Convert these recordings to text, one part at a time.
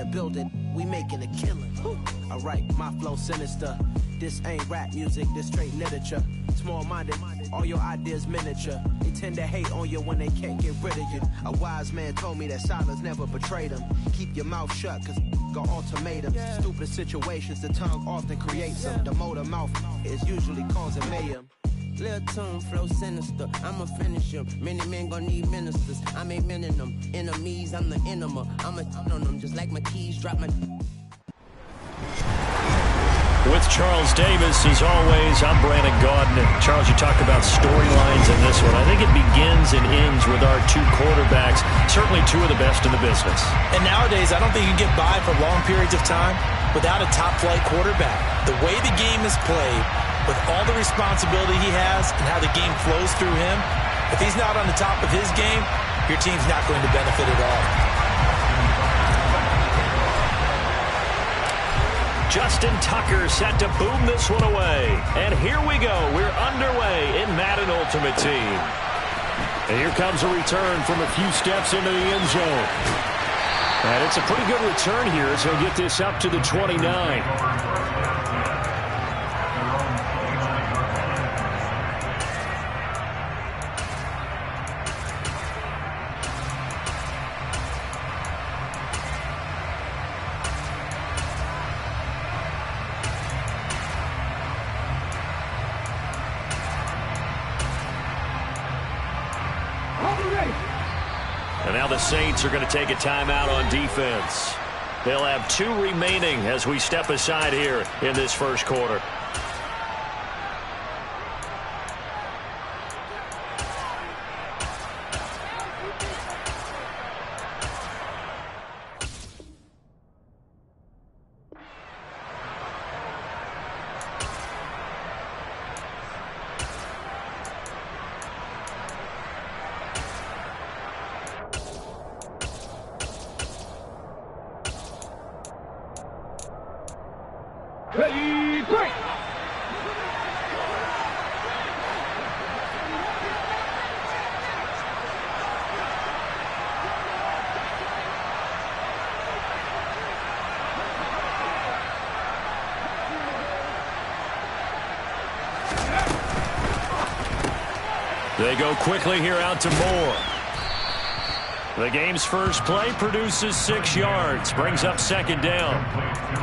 the building, we making a killing. I write my flow sinister. This ain't rap music, this straight literature. Small-minded, all your ideas miniature. They tend to hate on you when they can't get rid of you. A wise man told me that silence never betrayed them. Keep your mouth shut, cause got ultimatums. Stupid situations, the tongue often creates them. The motor mouth is usually causing mayhem. Lil' tune, flow sinister, I'ma finish him. Many men gon' need ministers, I'm aiming them. Enemies, I'm the enema. I'ma on them just like my keys, drop my... With Charles Davis, as always, I'm Brandon Gaudin. Charles, you talk about storylines in this one. I think it begins and ends with our two quarterbacks, certainly two of the best in the business. And nowadays, I don't think you can get by for long periods of time without a top-flight quarterback. The way the game is played, with all the responsibility he has and how the game flows through him, if he's not on the top of his game, your team's not going to benefit at all. Justin Tucker set to boom this one away. And here we go. We're underway in Madden Ultimate Team. And here comes a return from a few steps into the end zone. And it's a pretty good return here as he'll get this up to the 29. And now the Saints are going to take a timeout on defense. They'll have 2 remaining as we step aside here in this first quarter. Ready, break! They go quickly here out to Moore. The game's first play produces 6 yards, brings up second down.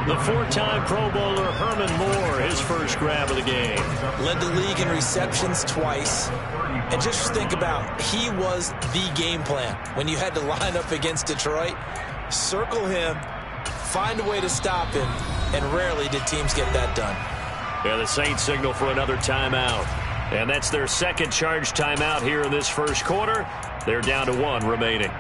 The 4-time Pro Bowler Herman Moore, his first grab of the game. Led the league in receptions twice. And just think about, he was the game plan. When you had to line up against Detroit, circle him, find a way to stop him, and rarely did teams get that done. Yeah, the Saints signal for another timeout. And that's their second charge timeout here in this first quarter. They're down to 1 remaining.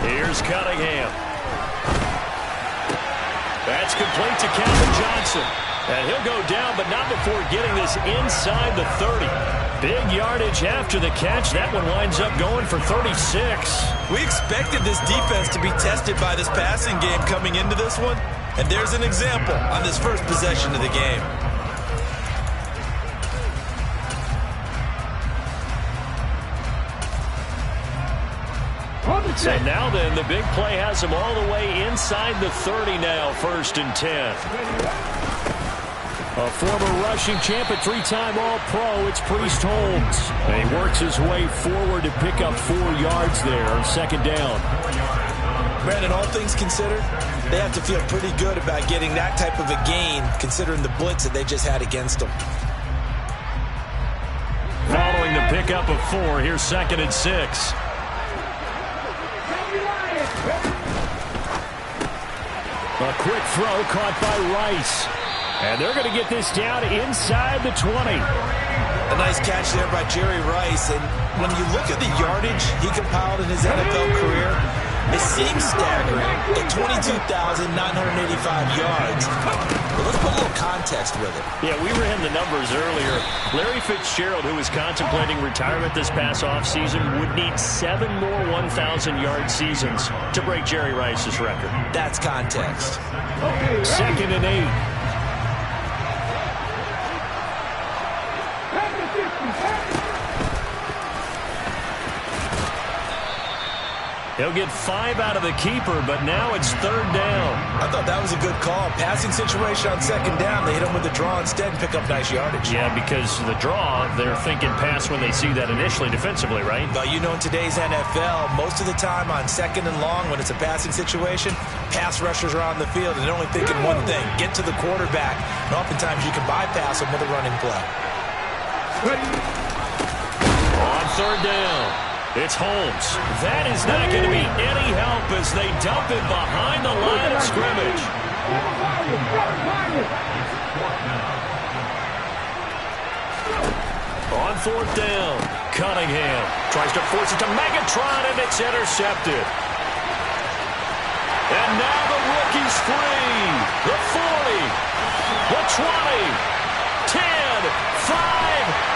Here's Cunningham. That's complete to Calvin Johnson. And he'll go down, but not before getting this inside the 30. Big yardage after the catch. That one winds up going for 36. We expected this defense to be tested by this passing game coming into this one. And there's an example on this first possession of the game. And now then, the big play has him all the way inside the 30 now, 1st and 10. A former rushing champ, a 3-time All-Pro, it's Priest Holmes. And he works his way forward to pick up 4 yards there on second down. Brandon, all things considered, they have to feel pretty good about getting that type of a gain, considering the blitz that they just had against them. Following the pickup of 4, here's 2nd and 6. A quick throw caught by Rice. And they're going to get this down inside the 20. A nice catch there by Jerry Rice. And when you look at the yardage he compiled in his NFL career, it seems staggering at 22,985 yards. But let's put a little context with it. Yeah, we ran the numbers earlier. Larry Fitzgerald, who was contemplating retirement this past offseason, would need 7 more 1,000-yard seasons to break Jerry Rice's record. That's context. 2nd and 8. He'll get 5 out of the keeper, but now it's 3rd down. I thought that was a good call. Passing situation on 2nd down. They hit him with the draw instead and pick up nice yardage. Yeah, because the draw, they're thinking pass when they see that initially defensively, right? But you know, in today's NFL, most of the time on 2nd and long, when it's a passing situation, pass rushers are on the field and they're only thinking one thing, get to the quarterback. And oftentimes you can bypass them with a running play. On 3rd down. It's Holmes. That is not going to be any help as they dump it behind the line of scrimmage. On 4th down, Cunningham tries to force it to Megatron, and it's intercepted. And now the rookie's free. The 40, the 20, 10, 5,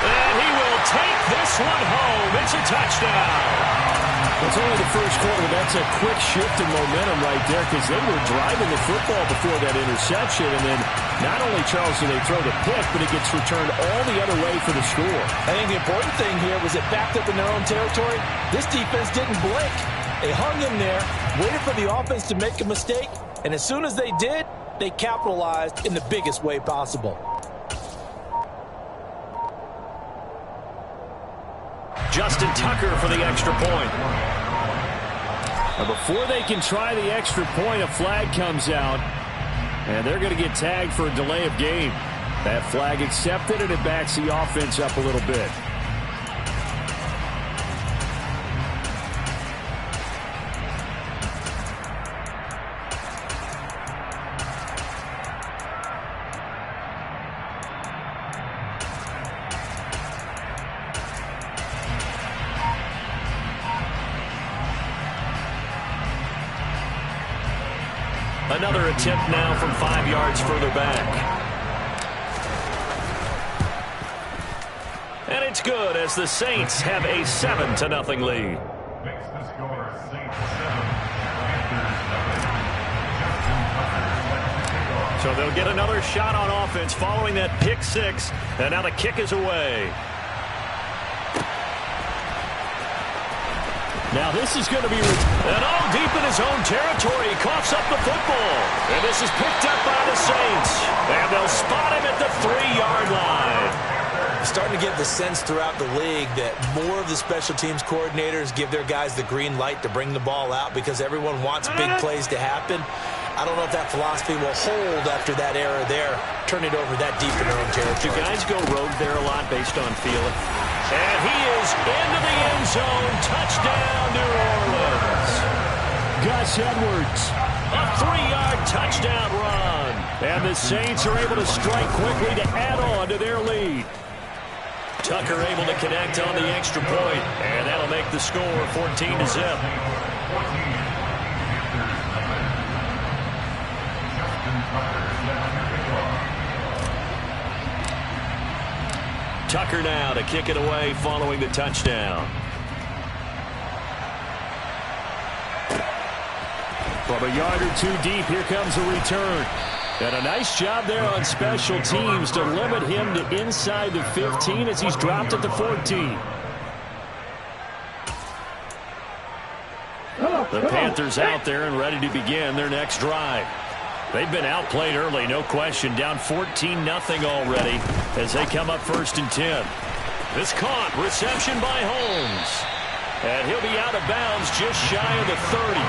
and he will take this one home. It's a touchdown. It's only the first quarter. That's a quick shift in momentum right there because they were driving the football before that interception. And then not only, Charles, do they throw the pick, but it gets returned all the other way for the score. I think the important thing here was it backed up in their own territory. This defense didn't blink. They hung in there, waited for the offense to make a mistake, and as soon as they did, they capitalized in the biggest way possible. Justin Tucker for the extra point. Now before they can try the extra point, a flag comes out, and they're going to get tagged for a delay of game. That flag accepted, and it backs the offense up a little bit. Another attempt now from 5 yards further back. And it's good as the Saints have a 7-0 lead. So they'll get another shot on offense following that pick 6. And now the kick is away. Now this is going to be and all deep in his own territory. He coughs up the football. And this is picked up by the Saints. And they'll spot him at the 3-yard line. Starting to get the sense throughout the league that more of the special teams coordinators give their guys the green light to bring the ball out because everyone wants big plays to happen. I don't know if that philosophy will hold after that era there. Turn it over that deep in their own territory. Do guys go rogue there a lot based on feeling? And he is into the end zone. Touchdown, New Orleans. Gus Edwards, a 3-yard touchdown run. And the Saints are able to strike quickly to add on to their lead. Tucker able to connect on the extra point, and that'll make the score 14-0. Tucker now to kick it away following the touchdown. From a yard or two deep, here comes a return. And a nice job there on special teams to limit him to inside the 15 as he's dropped at the 14. The Panthers out there and ready to begin their next drive. They've been outplayed early, no question. Down 14-0 already as they come up 1st and 10. This caught. Reception by Holmes. And he'll be out of bounds just shy of the 30.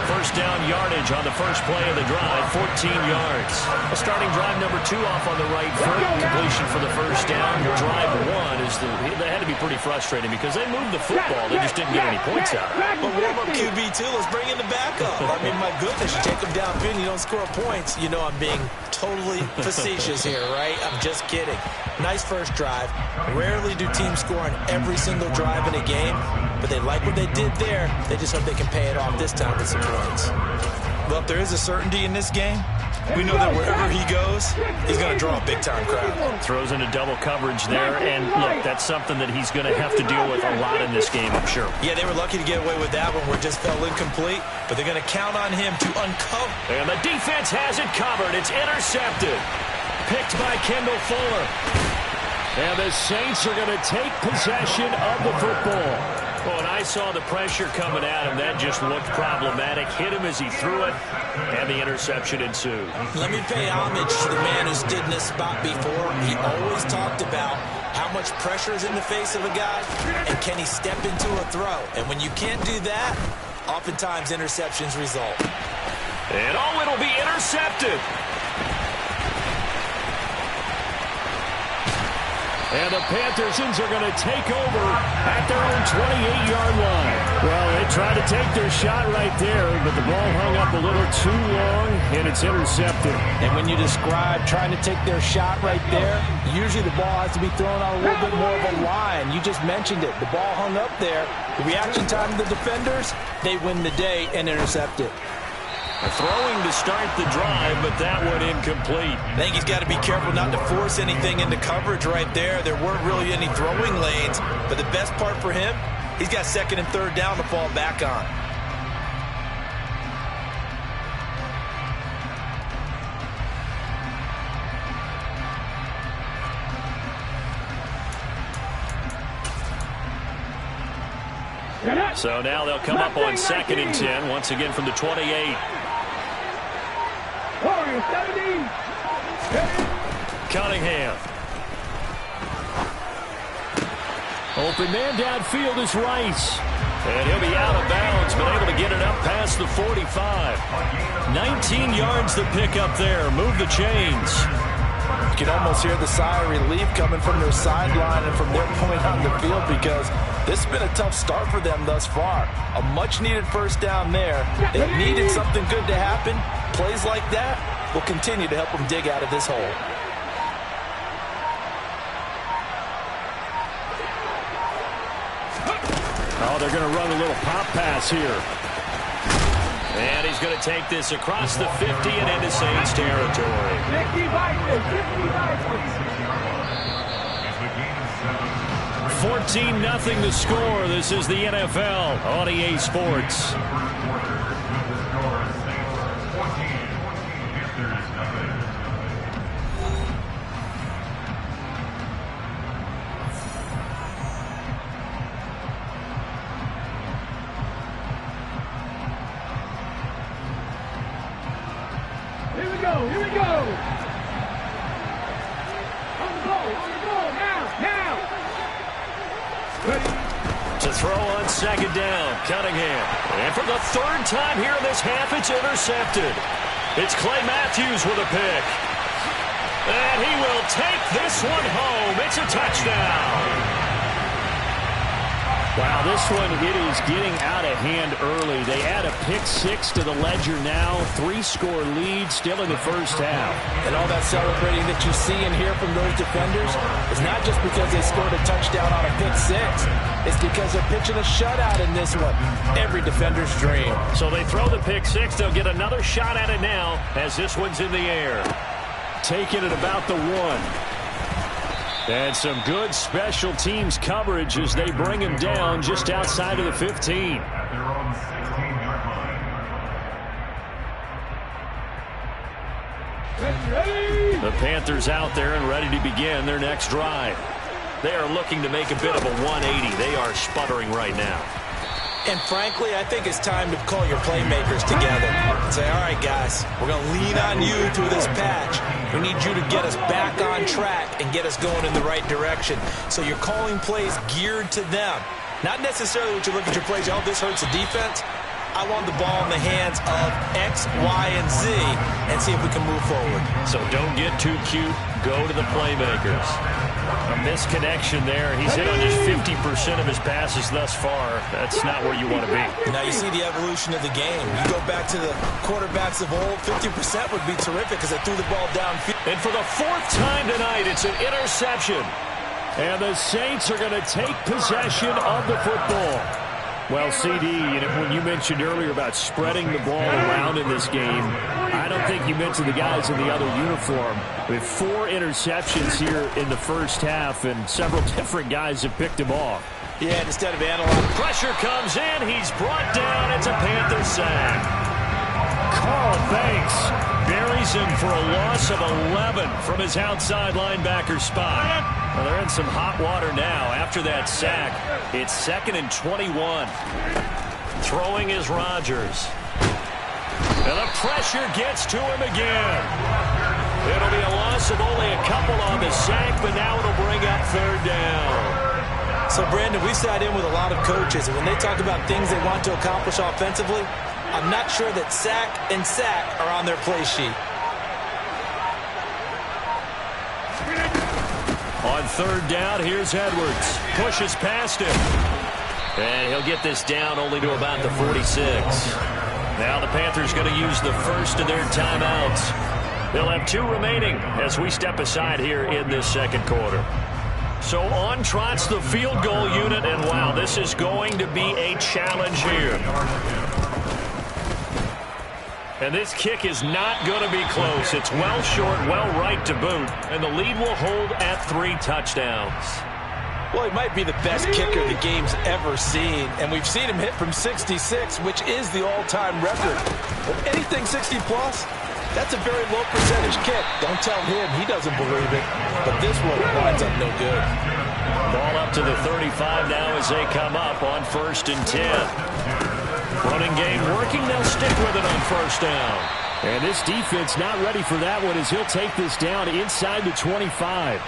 First down yardage on the first play of the drive, 14 yards. A starting drive number 2 off on the right foot. Completion for the first down. Drive 1 is they had to be pretty frustrating because they moved the football. They just didn't get any points out of it. But warm-up QB2, let's bring in the backup. I mean, my goodness, you take them downfield and you don't score points. You know I'm being totally facetious here, right? I'm just kidding. Nice first drive. Rarely do teams score on every single drive in a game. but they like what they did there. They just hope they can pay it off this time with some points. Well, if there is a certainty in this game, we know that wherever he goes, he's going to draw a big-time crowd. Throws into double coverage there, and look, that's something that he's going to have to deal with a lot in this game, I'm sure. Yeah, they were lucky to get away with that one where it just fell incomplete, but they're going to count on him to uncover. And the defense has it covered. It's intercepted. Picked by Kendall Fuller. And the Saints are going to take possession of the football. Well, when I saw the pressure coming at him, that just looked problematic. Hit him as he threw it, and the interception ensued. Let me pay homage to the man who stood in this spot before. He always talked about how much pressure is in the face of a guy, and can he step into a throw. And when you can't do that, oftentimes interceptions result. And it'll be intercepted. And the Panthersons are going to take over at their own 28-yard line. Well, they tried to take their shot right there, but the ball hung up a little too long, and it's intercepted. And when you describe trying to take their shot right there, usually the ball has to be thrown on a little bit more of a line. You just mentioned it. The ball hung up there. The reaction time of the defenders, they win the day and intercept it. Throwing to start the drive, but that one incomplete. I think he's got to be careful not to force anything into coverage right there. There weren't really any throwing lanes, but the best part for him, he's got second and third down to fall back on. So now they'll come up on 2nd and 10, once again from the 28. Cunningham. Open man downfield is Rice. And he'll be out of bounds, but able to get it up past the 45. 19 yards to pick up there. Move the chains. You can almost hear the sigh of relief coming from their sideline and from their point on the field, because this has been a tough start for them thus far. A much-needed first down there. They needed something good to happen. Plays like that will continue to help them dig out of this hole. Oh, they're going to run a little pop pass here. And he's going to take this across the 50 and into Saints territory. 14-0 the score. This is the NFL on EA Sports. Here we go. On the ball, now. Ready. To throw on 2nd down, Cunningham. And for the 3rd time here in this half, it's intercepted. It's Clay Matthews with a pick. And he will take this one home. It's a touchdown. Wow, this one, it is getting out of hand early. They add a pick-6 to the ledger now. 3-score lead still in the first half. And all that celebrating that you see and hear from those defenders is not just because they scored a touchdown on a pick-6. It's because they're pitching a shutout in this one. Every defender's dream. So they throw the pick-6. They'll get another shot at it now as this one's in the air. Taking it about the 1. And some good special teams coverage as they bring him down just outside of the 15. The Panthers out there and ready to begin their next drive. They are looking to make a bit of a 180. They are sputtering right now. And frankly, I think it's time to call your playmakers together and say, all right, guys, we're going to lean on you through this patch. We need you to get us back on track and get us going in the right direction. So you're calling plays geared to them. Not necessarily what you look at your plays, oh, this hurts the defense. I want the ball in the hands of X, Y, and Z and see if we can move forward. So don't get too cute. Go to the playmakers. A misconnection there. He's hit on just 50% of his passes thus far. That's not where you want to be. Now you see the evolution of the game. You go back to the quarterbacks of old, 50% would be terrific because they threw the ball downfield. And for the 4th time tonight, it's an interception. And the Saints are going to take possession of the football. Well, CD, when you mentioned earlier about spreading the ball around in this game, I don't think you mentioned the guys in the other uniform. We have 4 interceptions here in the first half, and several different guys have picked them off. Yeah, instead of analyzing. Pressure comes in. He's brought down. It's a Panther sack. Carl Banks buries him for a loss of 11 from his outside linebacker spot. Well, they're in some hot water now after that sack. It's 2nd and 21. Throwing is Rodgers. And the pressure gets to him again. It'll be a loss of only a couple on the sack, but now it'll bring up 3rd down. So, Brandon, we sat in with a lot of coaches, and when they talk about things they want to accomplish offensively, I'm not sure that sack and sack are on their play sheet. On 3rd down, here's Edwards. Pushes past him. And he'll get this down only to about the 46. Now the Panthers going to use the first of their timeouts. They'll have 2 remaining as we step aside here in this 2nd quarter. So on trots the field goal unit, and wow, this is going to be a challenge here. And this kick is not going to be close. It's well short, well right to boot, and the lead will hold at 3 touchdowns. Well, he might be the best kicker the game's ever seen, and we've seen him hit from 66, which is the all-time record. But anything 60-plus, that's a very low percentage kick. Don't tell him he doesn't believe it, but this one winds up no good. Ball up to the 35 now as they come up on 1st and 10. Running game working, they'll stick with it on 1st down. And this defense not ready for that one as he'll take this down inside the 25.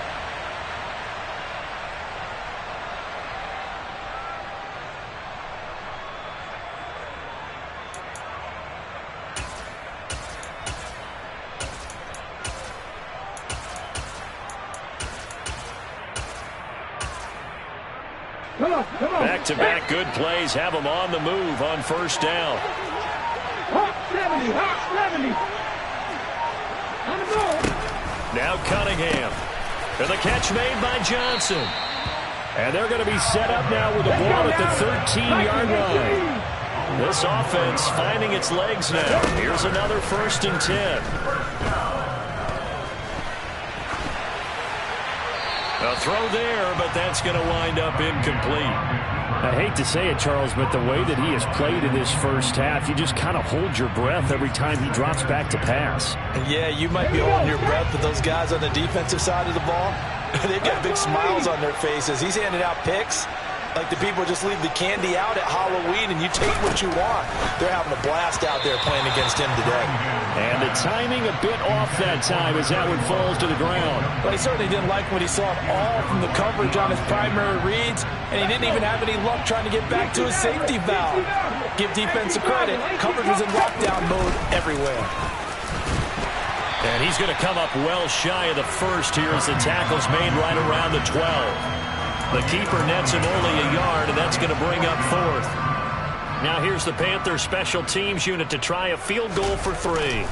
Back-to-back good plays have them on the move on 1st down. Hot 70, hot 70. On the ball. Now Cunningham. And the catch made by Johnson. And they're going to be set up now with the ball at the 13-yard line. This offense finding its legs now. Here's another 1st and 10. A throw there, but that's going to wind up incomplete. I hate to say it, Charles, but the way that he has played in this first half, you just kind of hold your breath every time he drops back to pass. Yeah, you might be holding your breath, but those guys on the defensive side of the ball, they've got big smiles on their faces. He's handing out picks like the people just leave the candy out at Halloween and you take what you want. They're having a blast out there playing against him today. And the timing a bit off that time as that one falls to the ground. But he certainly didn't like what he saw at all from the coverage on his primary reads, and he didn't even have any luck trying to get back to his safety valve. Give defensive credit. Coverage was in lockdown mode everywhere. And he's going to come up well shy of the first here as the tackle's made right around the 12. The keeper nets him only a yard, and that's going to bring up 4th. Now here's the Panthers special teams unit to try a field goal for 3.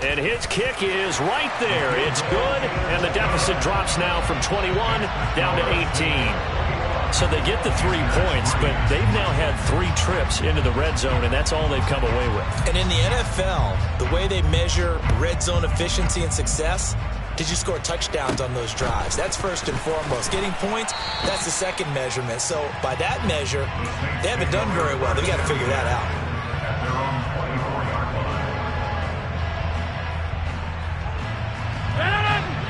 And his kick is right there. It's good, and the deficit drops now from 21 down to 18. So they get the 3 points, but they've now had 3 trips into the red zone, and that's all they've come away with. And in the NFL, the way they measure red zone efficiency and success, did you score touchdowns on those drives? That's first and foremost. Getting points, that's the second measurement. So by that measure, they haven't done very well. They've got to figure that out.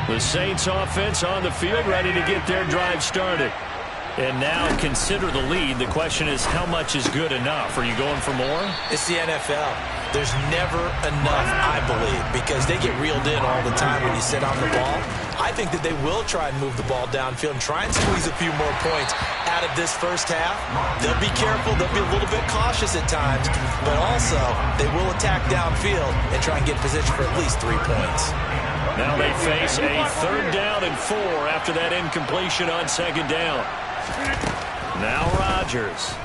The Saints offense on the field ready to get their drive started. And now consider the lead. The question is, how much is good enough? Are you going for more? It's the NFL. There's never enough, I believe, because they get reeled in all the time when you sit on the ball. I think that they will try and move the ball downfield and try and squeeze a few more points out of this first half. They'll be careful. They'll be a little bit cautious at times, but also they will attack downfield and try and get position for at least 3 points. Now they face a 3rd down and 4 after that incompletion on 2nd down. Now Rodgers.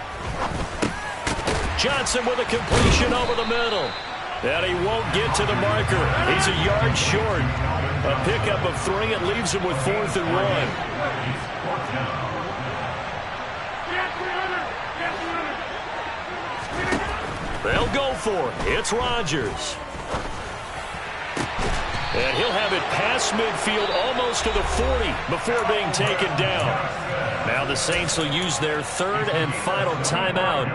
Johnson with a completion over the middle. And he won't get to the marker. He's a yard short. A pickup of 3. It leaves him with 4th and 1. They'll go for it. It's Rodgers. And he'll have it past midfield almost to the 40 before being taken down. Now the Saints will use their third and final timeout,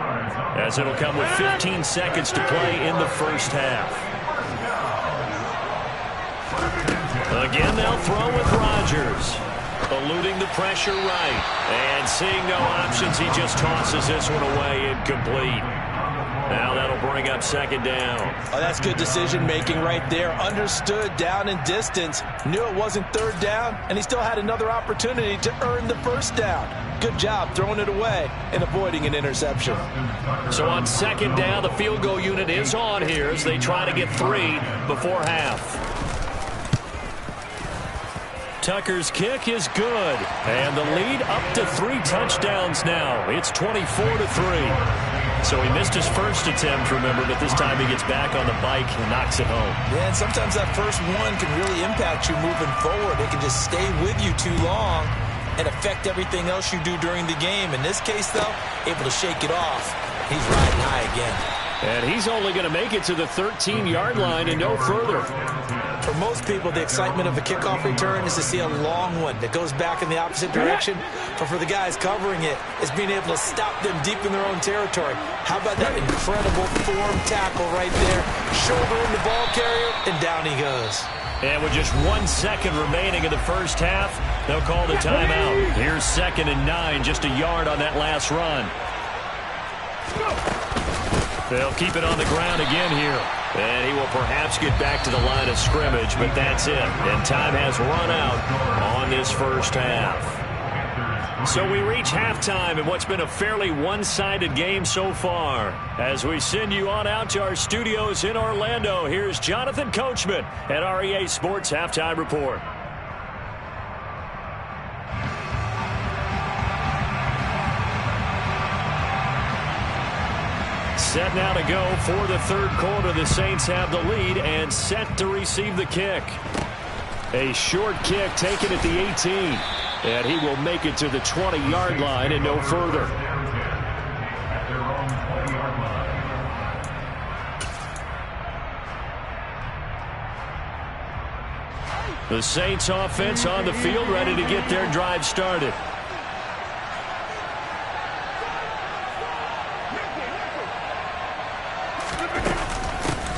as it'll come with 15 seconds to play in the first half. Again, they'll throw with Rodgers. Eluding the pressure right. And seeing no options, he just tosses this one away incomplete. Now that'll bring up second down. Oh, that's good decision-making right there. Understood down and distance. Knew it wasn't third down, and he still had another opportunity to earn the first down. Good job throwing it away and avoiding an interception. So on second down, the field goal unit is on here as they try to get 3 before half. Tucker's kick is good, and the lead up to 3 touchdowns now. It's 24-3. So he missed his first attempt, remember, but this time he gets back on the bike and knocks it home. Yeah, and sometimes that first one can really impact you moving forward. It can just stay with you too long and affect everything else you do during the game. In this case, though, able to shake it off. He's riding high again. And he's only going to make it to the 13-yard line and no further. For most people, the excitement of a kickoff return is to see a long one that goes back in the opposite direction. But for the guys covering it, it's being able to stop them deep in their own territory. How about that incredible form tackle right there? Shouldering the ball carrier, and down he goes. And with just 1 second remaining in the first half, they'll call the timeout. Here's 2nd and 9, just a yard on that last run. They'll keep it on the ground again here. And he will perhaps get back to the line of scrimmage, but that's it. And time has run out on this first half. So we reach halftime in what's been a fairly one-sided game so far. As we send you on out to our studios in Orlando, here's Jonathan Coachman at REA Sports Halftime Report. Set now to go for the third quarter. The Saints have the lead and set to receive the kick. A short kick taken at the 18. And he will make it to the 20-yard line and no further. The Saints offense on the field, ready to get their drive started.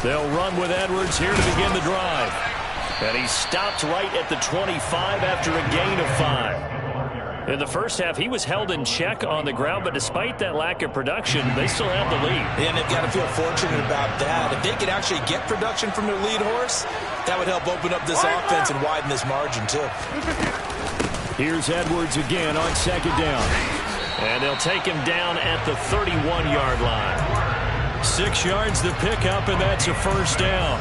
They'll run with Edwards here to begin the drive. And he stopped right at the 25 after a gain of 5. In the first half, he was held in check on the ground, but despite that lack of production, they still have the lead. And they've got to feel fortunate about that. If they could actually get production from their lead horse, that would help open up this offense and widen this margin, too. Here's Edwards again on second down. And they'll take him down at the 31-yard line. 6 yards to pick up, and that's a first down.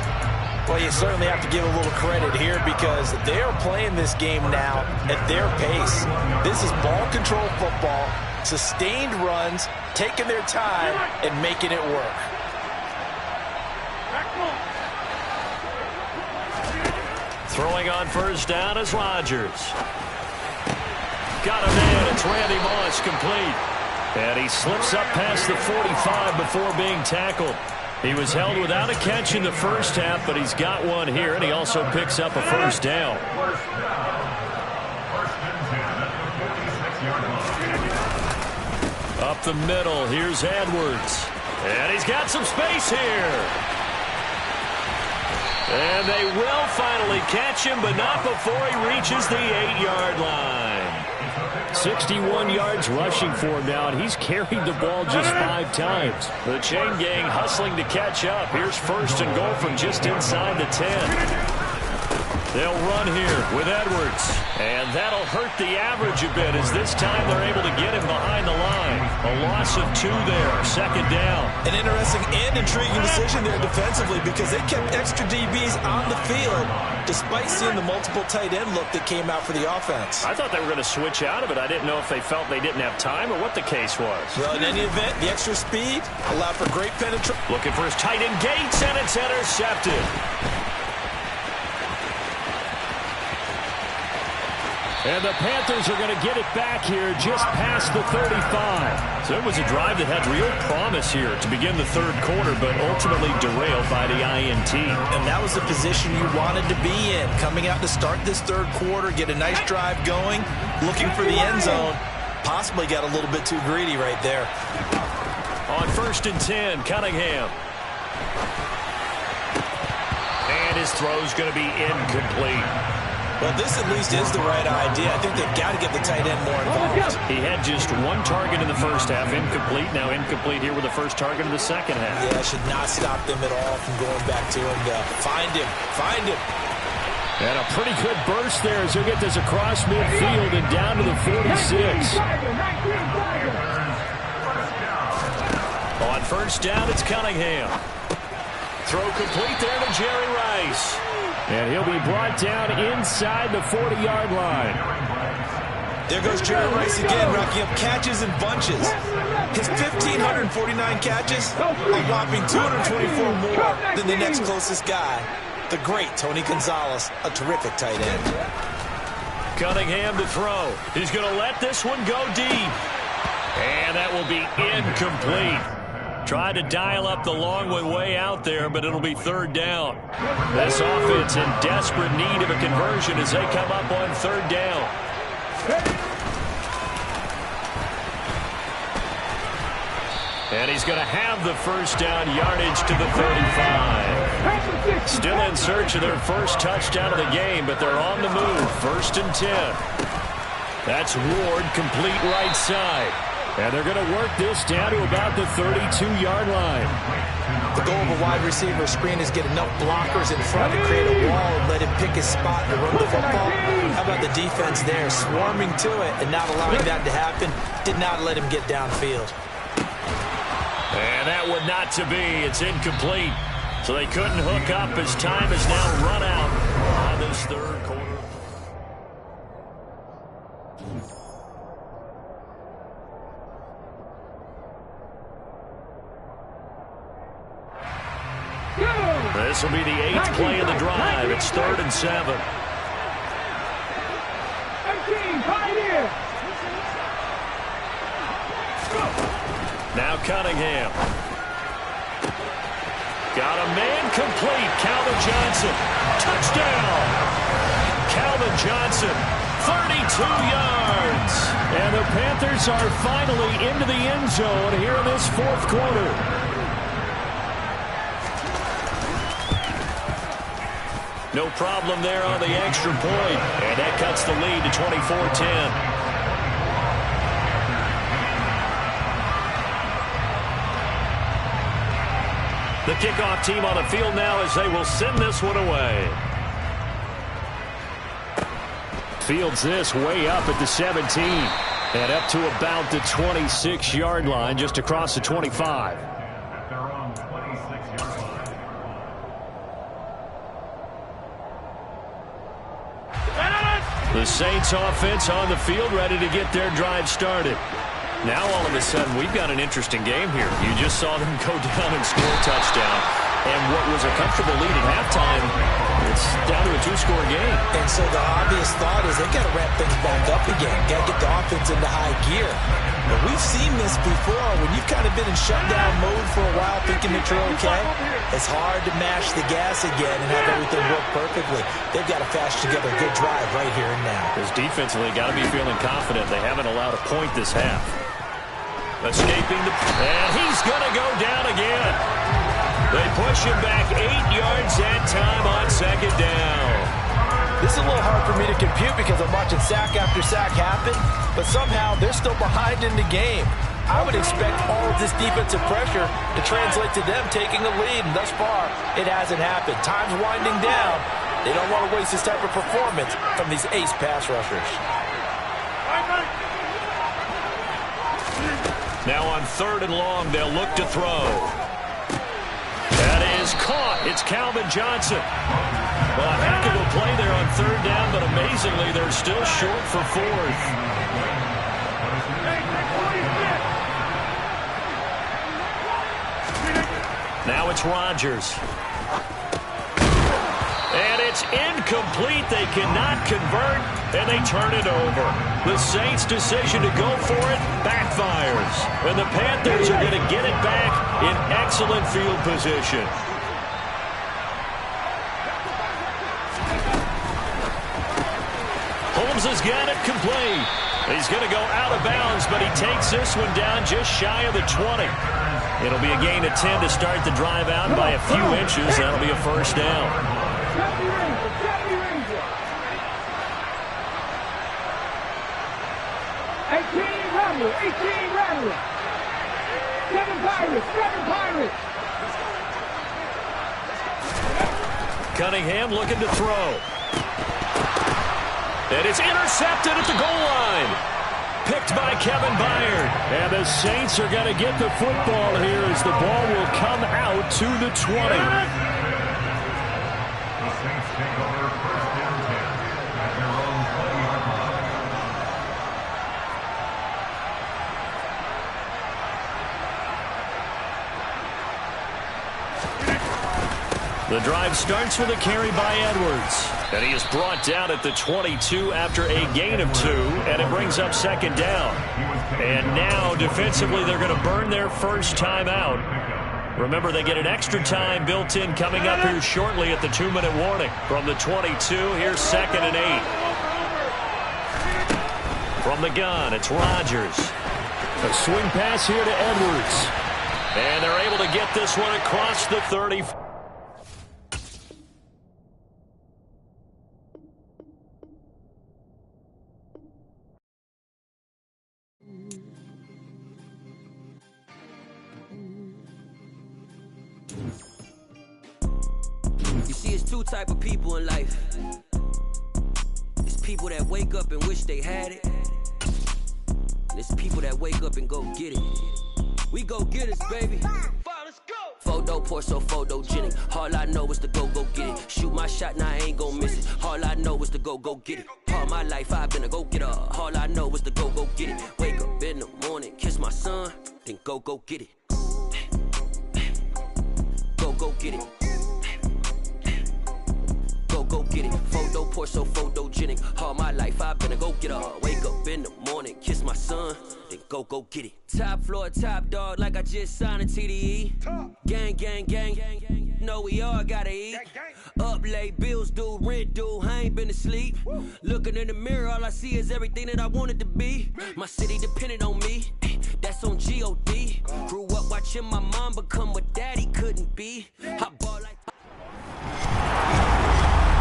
Well, you certainly have to give a little credit here because they are playing this game now at their pace. This is ball control football, sustained runs, taking their time, and making it work. Throwing on first down is Rodgers. Got a man. It's Randy Moss, complete. And he slips up past the 45 before being tackled. He was held without a catch in the first half, but he's got one here, and he also picks up a first down. Up the middle, here's Edwards. And he's got some space here. And they will finally catch him, but not before he reaches the 8-yard line. 61 yards rushing for him now, and he's carried the ball just 5 times. The chain gang hustling to catch up. Here's first and goal from just inside the 10. They'll run here with Edwards, and that'll hurt the average a bit as this time they're able to get him behind the line. A loss of 2 there, second down. An interesting and intriguing decision there defensively because they kept extra DBs on the field despite seeing the multiple tight end look that came out for the offense. I thought they were going to switch out of it. I didn't know if they felt they didn't have time or what the case was. Well, in any event, the extra speed allowed for great penetration. Looking for his tight end Gates, and it's intercepted. And the Panthers are going to get it back here just past the 35. So it was a drive that had real promise here to begin the third quarter, but ultimately derailed by the INT. And that was the position you wanted to be in. Coming out to start this third quarter, get a nice drive going, looking for the end zone. Possibly got a little bit too greedy right there. On 1st and 10, Cunningham. And his throw's going to be incomplete. Well, this at least is the right idea. I think they've got to get the tight end more involved. He had just one target in the first half, incomplete. Now incomplete here with the first target in the second half. Yeah, should not stop them at all from going back to him. Find him. Find him. And a pretty good burst there as he'll get this across midfield and down to the 46. On 1st down, it's Cunningham. Throw complete there to Jerry Rice. And he'll be brought down inside the 40-yard line. There goes Jerry Rice again, racking up catches and bunches. His 1,549 catches, a whopping 224 more than the next closest guy, the great Tony Gonzalez, a terrific tight end. Cunningham to throw. He's going to let this one go deep. And that will be incomplete. Tried to dial up the long one way out there, but it'll be 3rd down. This offense in desperate need of a conversion as they come up on 3rd down. And he's going to have the first down yardage to the 35. Still in search of their first touchdown of the game, but they're on the move. 1st and 10. That's Ward, complete right side. And they're going to work this down to about the 32-yard line. The goal of a wide receiver screen is get enough blockers in front to create a wall and let him pick his spot to run the football. How about the defense there, swarming to it and not allowing that to happen? Did not let him get downfield. And that would not to be. It's incomplete. So they couldn't hook up as time has now run out on this third quarter. This will be the 8th play of the drive. It's 3rd and 7. Now Cunningham. Got a man complete. Calvin Johnson. Touchdown. Calvin Johnson. 32 yards. And the Panthers are finally into the end zone here in this 4th quarter. No problem there on the extra point. And that cuts the lead to 24-10. The kickoff team on the field now as they will send this one away. Fields this way up at the 17. And up to about the 26-yard line, just across the 25. The Saints offense on the field, ready to get their drive started. Now all of a sudden we've got an interesting game here. You just saw them go down and score a touchdown. And what was a comfortable lead at halftime, it's down to a 2-score game. And so the obvious thought is they've got to ramp things back up again. Got to get the offense into high gear. But we've seen this before. When you've kind of been in shutdown mode for a while thinking that you're okay, it's hard to mash the gas again and have everything work perfectly. They've got to fashion together a good drive right here and now. Because defensively, got to be feeling confident. They haven't allowed a point this half. Escaping the... And he's going to go down again. They push him back 8 yards that time on 2nd down. This is a little hard for me to compute because I'm watching sack after sack happen, but somehow they're still behind in the game. I would expect all of this defensive pressure to translate to them taking a lead, and thus far, it hasn't happened. Time's winding down. They don't want to waste this type of performance from these ace pass rushers. Now on 3rd and long, they'll look to throw. That is caught. It's Calvin Johnson. Well, a heck of a play there on 3rd down, but amazingly, they're still short for 4th. Now it's Rodgers. And it's It's incomplete. They cannot convert, and they turn it over. The Saints' decision to go for it backfires. And the Panthers are going to get it back in excellent field position. Holmes has got it complete. He's going to go out of bounds, but he takes this one down just shy of the 20. It'll be a gain of 10 to start the drive out by a few inches. That'll be a first down. 18 Rattlers. 7 Pirates. Cunningham looking to throw. And it's intercepted at the goal line. Picked by Kevin Byard. And the Saints are going to get the football here as the ball will come out to the 20. The Saints take over first down 10 at their own 20-yard line. The drive starts with a carry by Edwards. And he is brought down at the 22 after a gain of 2, and it brings up second down. And now, defensively, they're going to burn their first time out. Remember, they get an extra time built in coming up here shortly at the 2-minute warning. From the 22, here's 2nd and 8. From the gun, it's Rodgers. A swing pass here to Edwards. And they're able to get this one across the 30. You see, it's two type of people in life. It's people that wake up and wish they had it. And it's people that wake up and go get it. We go get it, baby. Let's go. Photo poor, so photogenic. All I know is to go get it. Shoot my shot, now I ain't gon' miss it. All I know is to go get it. All my life I've been a go-getter. All I know is to go get it. Wake up in the morning, kiss my son, then go get it. Go get it. Go get it. Photo poor, so photogenic. All my life I've been a go-getter. Wake up in the morning, kiss my son, then go get it. Top floor, top dog, like I just signed a TDE. Gang. Know we all gotta eat. Up late, bills due, rent due, I ain't been asleep. Looking in the mirror, all I see is everything that I wanted to be. My city depended on me, that's on G.O.D. Grew up watching my mom become what daddy couldn't be. I ball like...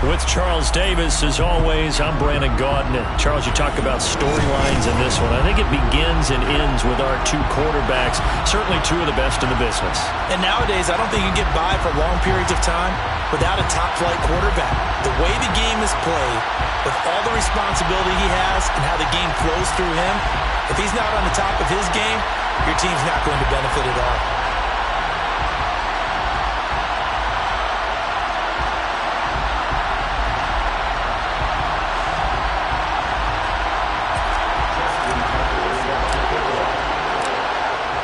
With Charles Davis, as always, I'm Brandon Gaudin. Charles, you talk about storylines in this one. I think it begins and ends with our two quarterbacks, certainly two of the best in the business. And nowadays, I don't think you can get by for long periods of time without a top-flight quarterback. The way the game is played, with all the responsibility he has and how the game flows through him, if he's not on the top of his game, your team's not going to benefit at all.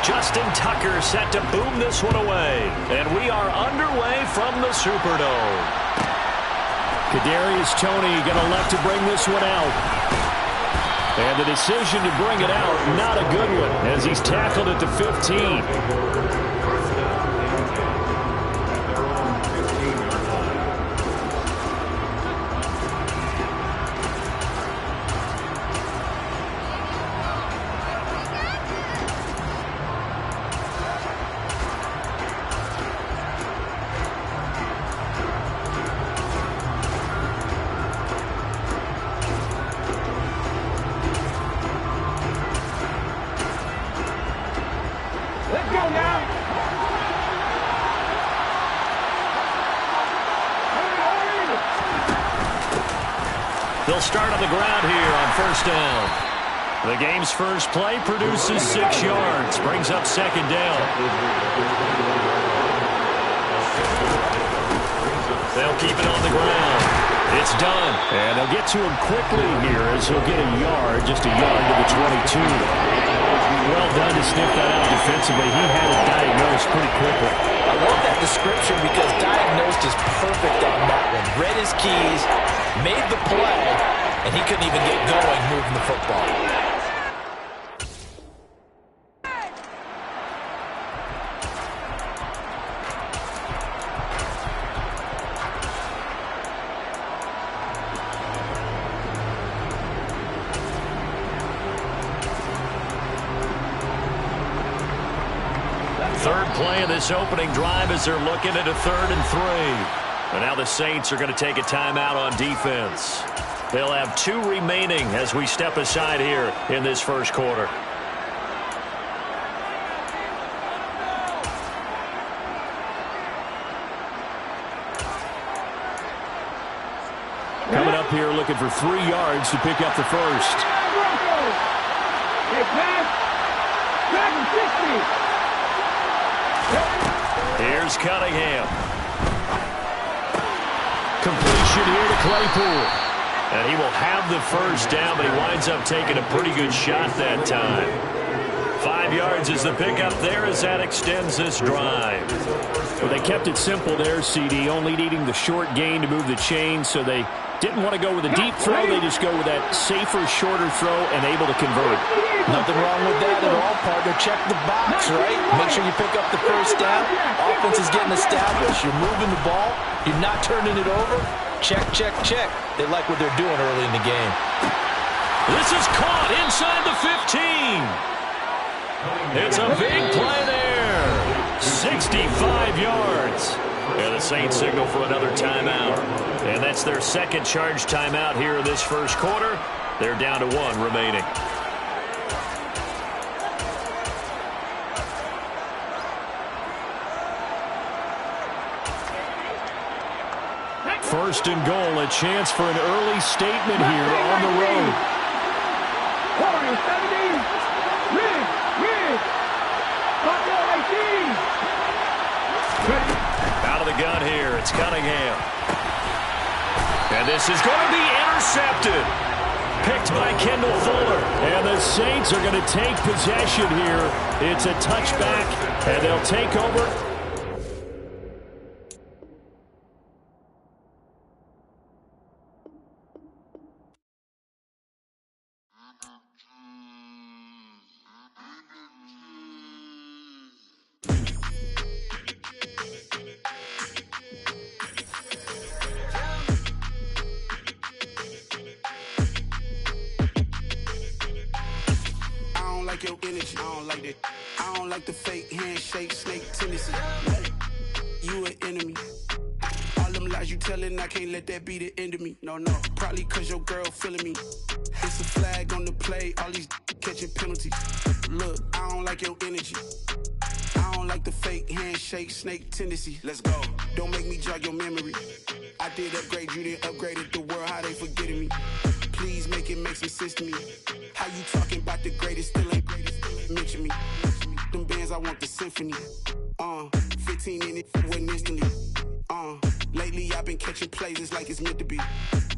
Justin Tucker set to boom this one away. And we are underway from the Superdome. Kadarius Toney going to elect to bring this one out. And the decision to bring it out, not a good one, as he's tackled at the 15. They'll start on the ground here on first down. The game's first play produces 6 yards, brings up second down. They'll keep it on the ground. It's done. And they'll get to him quickly here as he'll get a yard, just a yard to the 22. Well done to sniff that out defensively. He had it diagnosed pretty quickly. I love that description because diagnosed is perfect on that one. Read his keys, made the play, and he couldn't even get going moving the football. Third play of this opening drive as they're looking at a 3rd and 3. And now the Saints are going to take a timeout on defense. They'll have 2 remaining as we step aside here in this first quarter. Coming up here looking for 3 yards to pick up the first. Here's Cunningham. Completion here to Claypool. And he will have the first down, but he winds up taking a pretty good shot that time. 5 yards is the pickup there as that extends this drive. Well, they kept it simple there, CD, only needing the short gain to move the chain, so they didn't want to go with a deep throw. They just go with that safer, shorter throw and able to convert. Nothing wrong with that at all, partner. Check the box, right? Make sure you pick up the first down. Offense is getting established. You're moving the ball. You're not turning it over. Check, check, check. They like what they're doing early in the game. This is caught inside the 15. It's a big play there. 65 yards. And the Saints signal for another timeout. And that's their second charge timeout here in this first quarter. They're down to 1 remaining. First and goal, a chance for an early statement here on the road. Out of the gun here, it's Cunningham. And this is going to be intercepted. Picked by Kendall Fuller. And the Saints are going to take possession here. It's a touchback, and they'll take over. Your energy, I don't like that. I don't like the fake handshake, snake tendency. You an enemy. All them lies you telling, I can't let that be the end of me. No, probably cause your girl feeling me. It's a flag on the play, all these catching penalties. Look, I don't like your energy. I don't like the fake handshake, snake tendency. Let's go. Don't make me jog your memory. I did upgrade, you didn't upgrade it. The world, how they forgetting me. Please make it make some sense to me. How you talking about the greatest, still ain't greatest, still ain't mention me. Them bands, I want the symphony. 15 in it, went instantly. Lately I've been catching plays, it's like it's meant to be.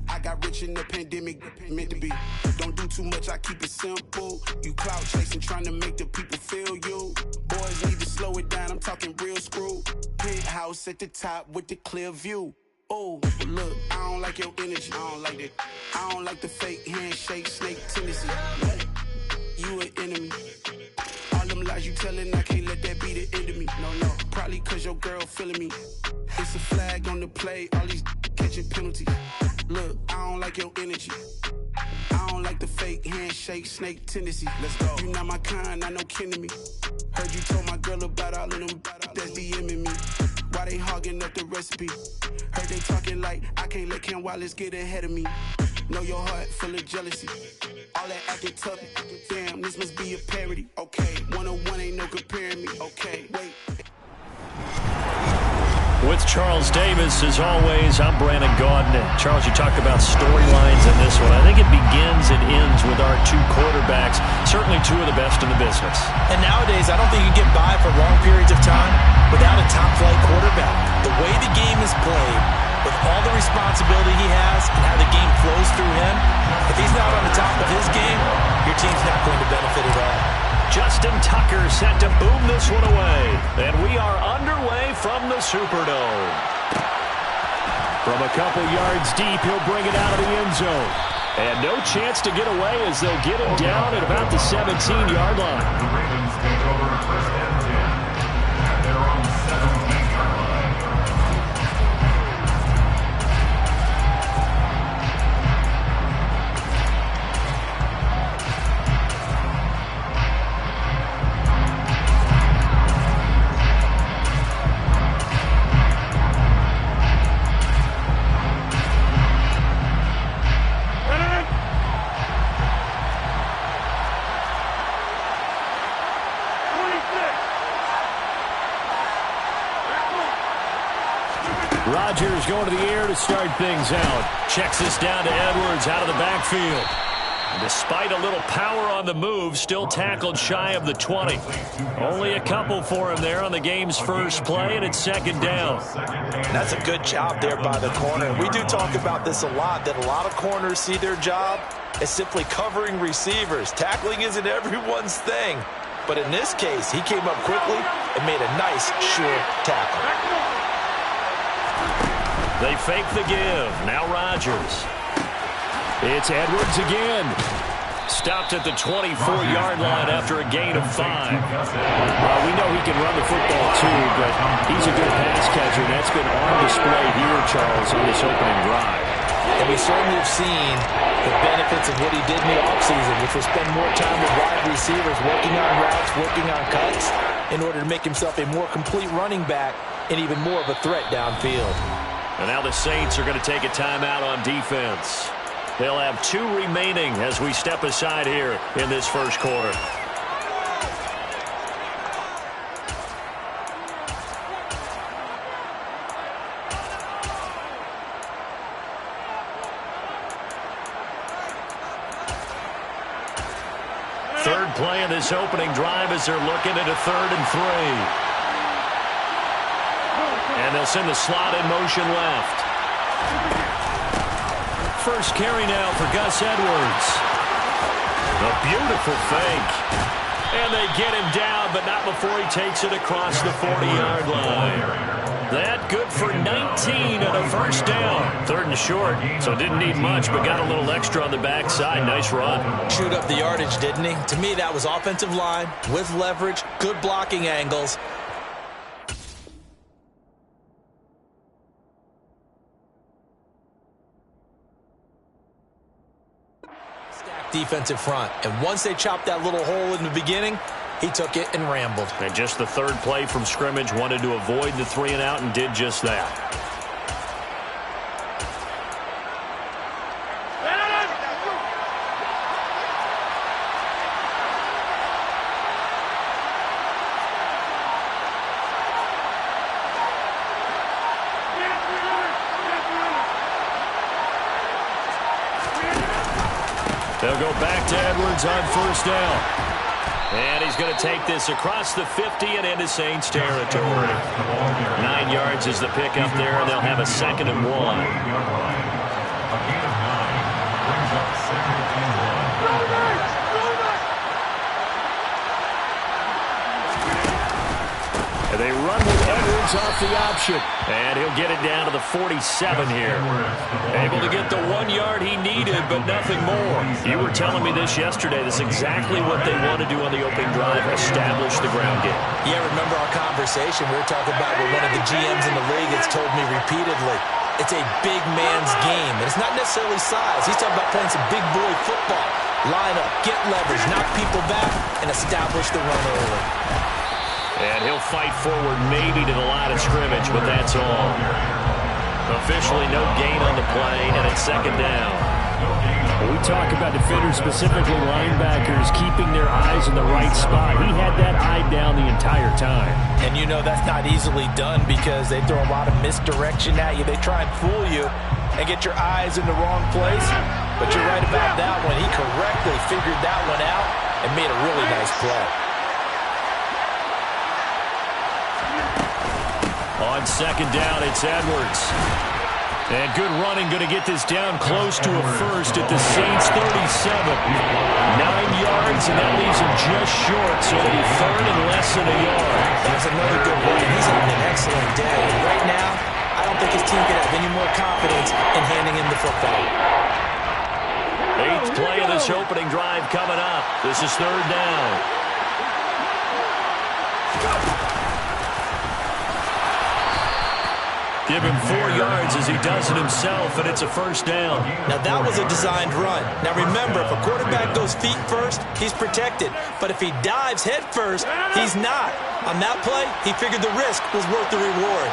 I got rich in the pandemic, meant to be. Don't do too much, I keep it simple. You clout chasing, trying to make the people feel you. Boys need to slow it down, I'm talking real screw. Penthouse at the top with the clear view. Oh, look, I don't like your energy, I don't like that. I don't like the fake handshake, snake tendency. You an enemy. All them lies you telling, I can't let that be the end of me. No, probably cause your girl feeling me. It's a flag on the play, all these catching penalties. Look, I don't like your energy. I don't like the fake handshake, snake tendency. Let's go. You not my kind, I know kin to me. Heard you told my girl about all of them, that's DMing me. Why they hogging up the recipe? Heard they talking like I can't let Ken Wallace get ahead of me. Know your heart full of jealousy. All that acting tough, damn, this must be a parody. Okay, 101 ain't no comparing me. Okay, wait. With Charles Davis, as always, I'm Brandon Gaudin. Charles, you talked about storylines in this one. I think it begins and ends with our 2 quarterbacks, certainly 2 of the best in the business. And nowadays, I don't think you can get by for long periods of time without a top-flight quarterback. The way the game is played, with all the responsibility he has and how the game flows through him, if he's not on the top of his game, your team's not going to benefit at all. Justin Tucker set to boom this one away. And we are underway from the Superdome. From a couple yards deep, he'll bring it out of the end zone. And no chance to get away as they'll get him down at about the 17-yard line. The Ravens take over first and 10 at their own 17-yard line. Rodgers going to the air to start things out. Checks this down to Edwards out of the backfield. Despite a little power on the move, still tackled shy of the 20. Only a couple for him there on the game's first play, and it's second down. That's a good job there by the corner. We do talk about this a lot, that a lot of corners see their job as simply covering receivers. Tackling isn't everyone's thing. But in this case, he came up quickly and made a nice, sure tackle. They fake the give. Now Rodgers. It's Edwards again. Stopped at the 24-yard line after a gain of 5. Well, we know he can run the football too, but he's a good pass catcher. That's been on display here, Charles, on this opening drive. And we certainly have seen the benefits of what he did in the offseason, which was spend more time with wide receivers, working on routes, working on cuts, in order to make himself a more complete running back and even more of a threat downfield. And now the Saints are going to take a timeout on defense. They'll have 2 remaining as we step aside here in this first quarter. Third play of this opening drive as they're looking at a 3rd and 3. And they'll send the slot in motion left. First carry now for Gus Edwards. A beautiful fake. And they get him down, but not before he takes it across the 40-yard line. That good for 19 and a first down. 3rd and short, so didn't need much, but got a little extra on the backside. Nice run. Chewed up the yardage, didn't he? To me, that was offensive line with leverage, good blocking angles. Defensive front, and once they chopped that little hole in the beginning, he took it and rambled. And just the 3rd play from scrimmage, wanted to avoid the 3 and out and did just that. They'll go back to Edwards on first down. And he's going to take this across the 50 and into Saints territory. 9 yards is the pickup there, and they'll have a 2nd and 1. And they run with Edwards off the option. And he'll get it down to the 47 here. Able to get the 1 yard he needed, but nothing more. You were telling me this yesterday. This is exactly what they want to do on the opening drive, establish the ground game. Yeah, remember our conversation? We were talking about what one of the GMs in the league has told me repeatedly. It's a big man's game. And it's not necessarily size. He's talking about playing some big boy football. Line up, get leverage, knock people back, and establish the run early. And he'll fight forward maybe to the line of scrimmage, but that's all. Officially no gain on the play, and it's 2nd down. We talk about defenders, specifically linebackers, keeping their eyes in the right spot. He had that eye down the entire time. And you know that's not easily done because they throw a lot of misdirection at you. They try and fool you and get your eyes in the wrong place. But you're right about that one. He correctly figured that one out and made a really nice play. On 2nd down, it's Edwards. And good running, going to get this down close to a first at the Saints' 37. 9 yards, and that leaves him just short, so it'll be 3rd and less than a yard. That's another good run. He's having an excellent day. Right now, I don't think his team could have any more confidence in handing him the football. 8th play of this opening drive coming up. This is 3rd down. Give him 4 yards as he does it himself, and it's a 1st down. Now, that was a designed run. Now, remember, if a quarterback goes feet first, he's protected. But if he dives head first, he's not. On that play, he figured the risk was worth the reward.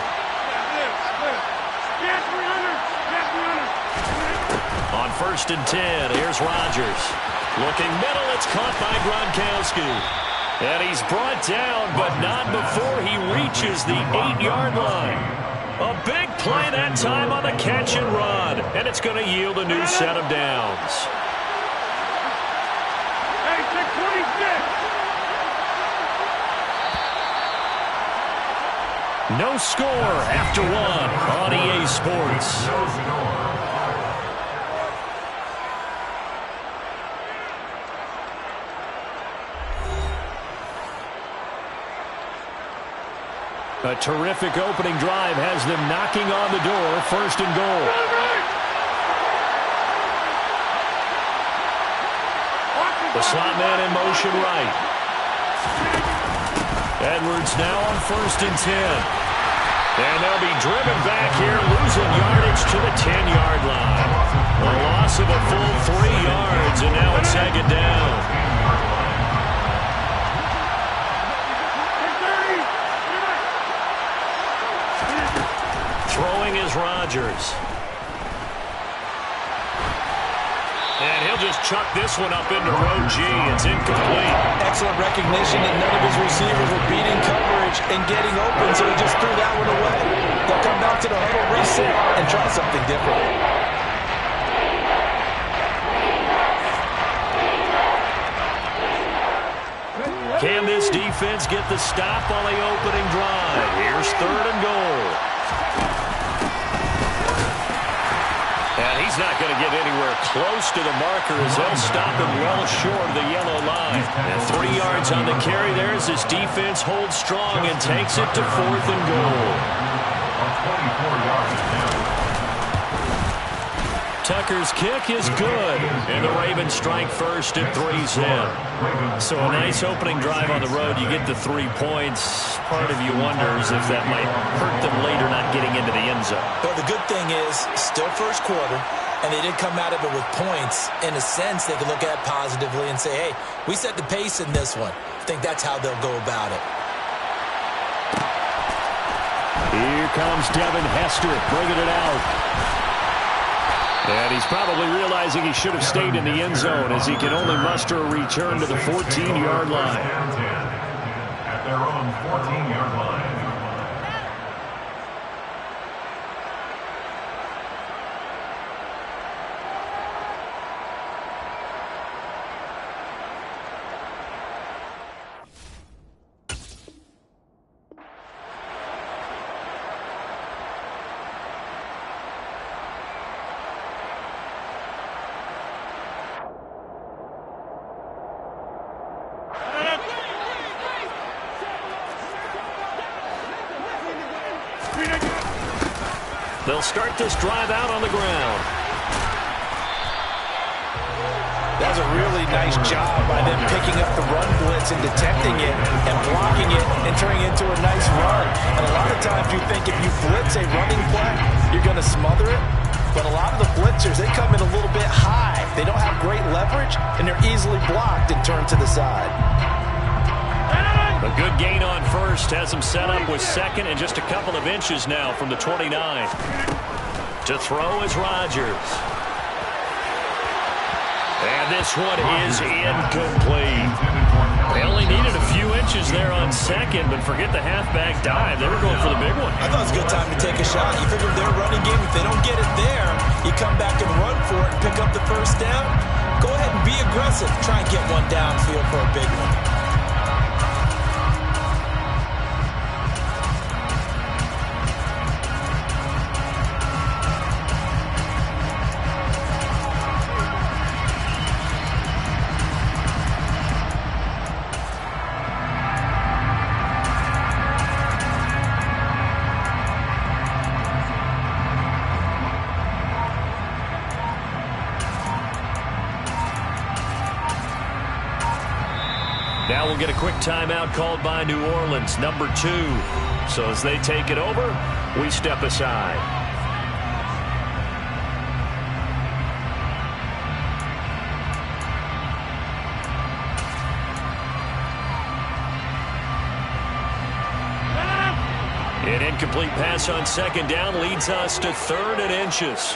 On 1st and 10, here's Rodgers. Looking middle, it's caught by Gronkowski. And he's brought down, but not before he reaches the 8-yard line. A big play that time on the catch and run. And it's going to yield a new set of downs. No score after 1 on EA Sports. A terrific opening drive has them knocking on the door. 1st and goal. The slot man in motion right. Edwards now on 1st and 10. And they'll be driven back here, losing yardage to the 10-yard line. A loss of a full 3 yards, and now it's 2nd down. Throwing is Rodgers. And he'll just chuck this one up into row G. It's incomplete. Excellent recognition that none of his receivers were beating coverage and getting open, so he just threw that one away. They'll come back to the huddle, reset, and try something different. Can this defense get the stop on the opening drive? Here's 3rd and goal. And he's not going to get anywhere close to the marker as they'll stop him well short of the yellow line. And 3 yards on the carry there as this defense holds strong and takes it to 4th and goal. 24 yards down. Tucker's kick is good, and the Ravens strike first at 3's in. So a nice opening drive on the road. You get the 3 points. Part of you wonders if that might hurt them later not getting into the end zone. But the good thing is, still first quarter, and they did come out of it with points. In a sense, they can look at it positively and say, hey, we set the pace in this one. I think that's how they'll go about it. Here comes Devin Hester bringing it out. And he's probably realizing he should have stayed in the end zone as he can only muster a return to the 14-yard line. At their own 14-yard line. They'll start this drive out on the ground. That was a really nice job by them picking up the run blitz and detecting it and blocking it and turning it into a nice run. And a lot of times you think if you blitz a running play, you're going to smother it. But a lot of the blitzers, they come in a little bit high. They don't have great leverage, and they're easily blocked and turned to the side. A good gain on first has him set up with 2nd and just a couple of inches now from the 29. To throw is Rodgers. And this one is incomplete. They only needed a few inches there on 2nd, but forget the halfback dive. They were going for the big one. I thought it was a good time to take a shot. You figure their running game, if they don't get it there, you come back and run for it and pick up the 1st down. Go ahead and be aggressive. Try and get one downfield for a big one. Now we'll get a quick timeout called by New Orleans, number 2. So as they take it over, we step aside. An incomplete pass on second down leads us to 3rd and inches.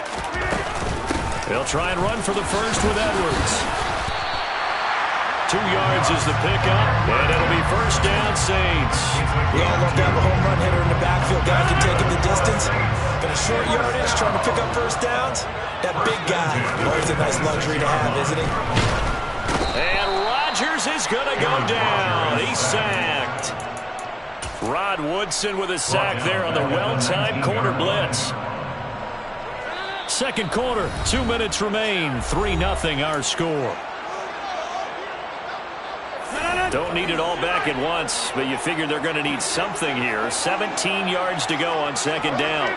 They'll try and run for the first with Edwards. 2 yards is the pickup, and it'll be first down, Saints. We all love to have a home run hitter in the backfield. Guy can take it the distance. Got a short yardage, trying to pick up first downs. That big guy, always a nice luxury to have, isn't he? And Rodgers is going to go down. He's sacked. Rod Woodson with a sack there on the well-timed corner blitz. Second quarter, 2 minutes remain. 3-0 our score. Don't need it all back at once, but you figure they're going to need something here. 17 yards to go on second down.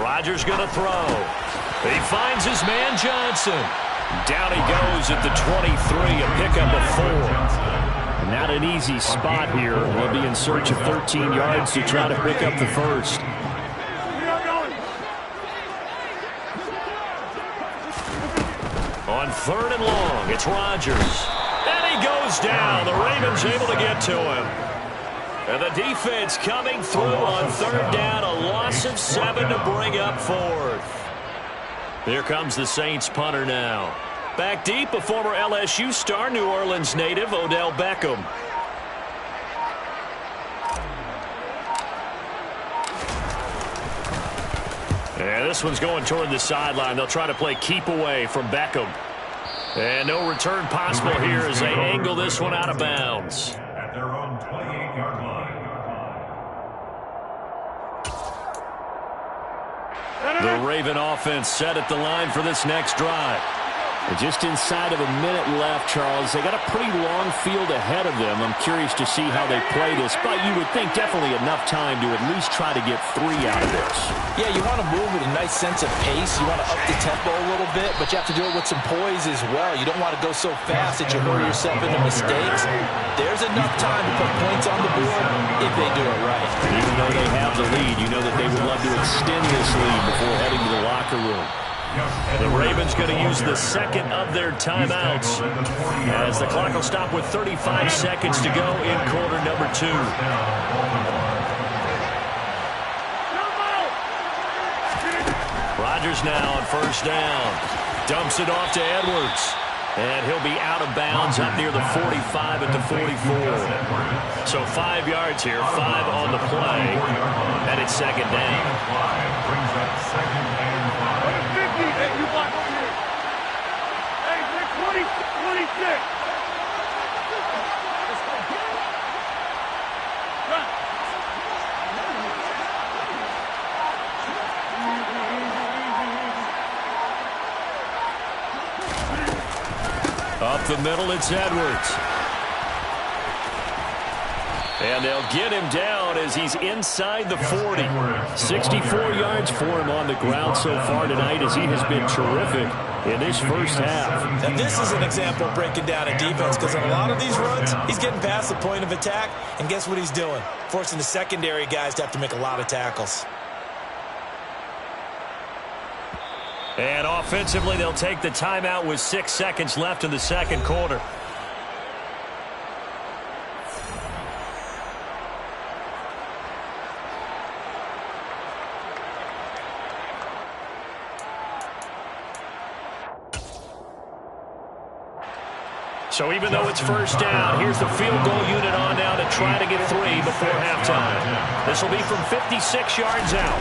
Rodgers going to throw. He finds his man Johnson. Down he goes at the 23, a pickup of 4. Not an easy spot here. They'll be in search of 13 yards to try to pick up the first. On 3rd and long, it's Rodgers. And he goes down. The Ravens able to get to him. And the defense coming through on 3rd down. A loss of 7 to bring up 4th. Here comes the Saints punter now. Back deep, a former LSU star, New Orleans native, Odell Beckham. And this one's going toward the sideline. They'll try to play keep away from Beckham. And no return possible here as they angle this one out of bounds. At their own 28-yard line. The Raven offense set at the line for this next drive. Just inside of a minute left, Charles. They got a pretty long field ahead of them. I'm curious to see how they play this, but you would think definitely enough time to at least try to get 3 out of this. Yeah, you want to move with a nice sense of pace. You want to up the tempo a little bit, but you have to do it with some poise as well. You don't want to go so fast that you hurry yourself into mistakes. There's enough time to put points on the board if they do it right. Even though they have the lead, you know that they would love to extend this lead before heading to the locker room. The Ravens going to use the second of their timeouts as the clock will stop with 35 seconds to go in quarter number 2. Rodgers now on first down. Dumps it off to Edwards. And he'll be out of bounds up near the 45 at the 44. So 5 yards here, 5 on the play. And it's second down. Brings up second and 5. Hey, you block over here. Hey, 26. Up the middle, it's Edwards. And they'll get him down as he's inside the 40. 64 yards for him on the ground so far tonight as he has been terrific in this first half. Now, this is an example of breaking down a defense because in a lot of these runs, he's getting past the point of attack, and guess what he's doing? Forcing the secondary guys to have to make a lot of tackles. And offensively, they'll take the timeout with 6 seconds left in the second quarter. So even though it's first down, here's the field goal unit on now to try to get 3 before halftime. This will be from 56 yards out.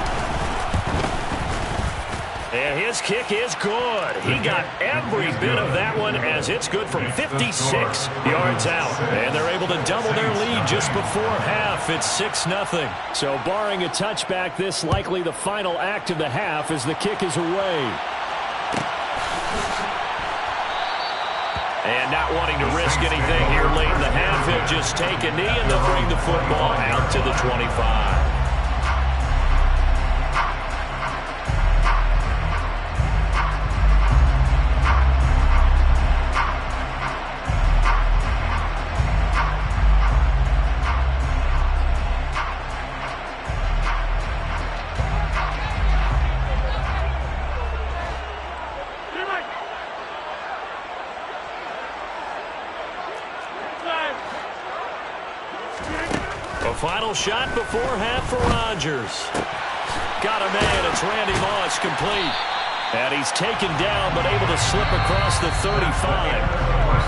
And his kick is good. He got every bit of that one as it's good from 56 yards out. And they're able to double their lead just before half. It's 6-0. So barring a touchback, this likely the final act of the half as the kick is away. And not wanting to risk anything here late in the half, he'll just take a knee and they'll bring the football out to the 25. The final shot before half for Rodgers. Got a man. It's Randy Moss, complete. And he's taken down, but able to slip across the 35.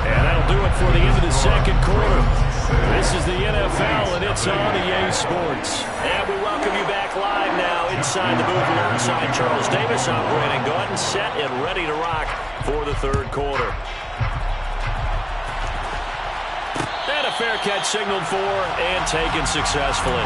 And that'll do it for the end of the second quarter. This is the NFL, and it's on EA Sports. And we welcome you back live now inside the booth alongside Charles Davis. I'm Brandon Gaudin, set and ready to rock for the third quarter. And a fair catch signaled for and taken successfully.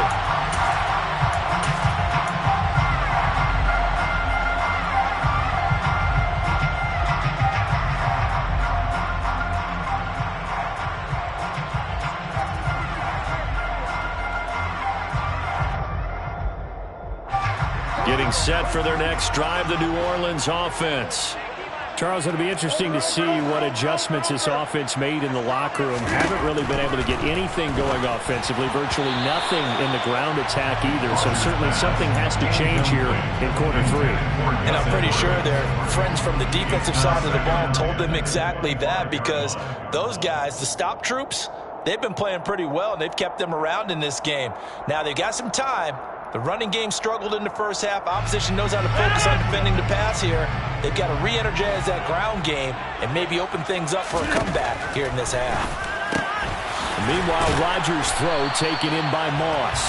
Getting set for their next drive, the New Orleans offense. Charles, it'll be interesting to see what adjustments this offense made in the locker room. Haven't really been able to get anything going offensively, virtually nothing in the ground attack either. So certainly something has to change here in quarter three. And I'm pretty sure their friends from the defensive side of the ball told them exactly that, because those guys, the stop troops, they've been playing pretty well, and they've kept them around in this game. Now they've got some time. The running game struggled in the first half. Opposition knows how to focus on defending the pass here. They've got to re-energize that ground game and maybe open things up for a comeback here in this half. Meanwhile, Rodgers' throw taken in by Moss.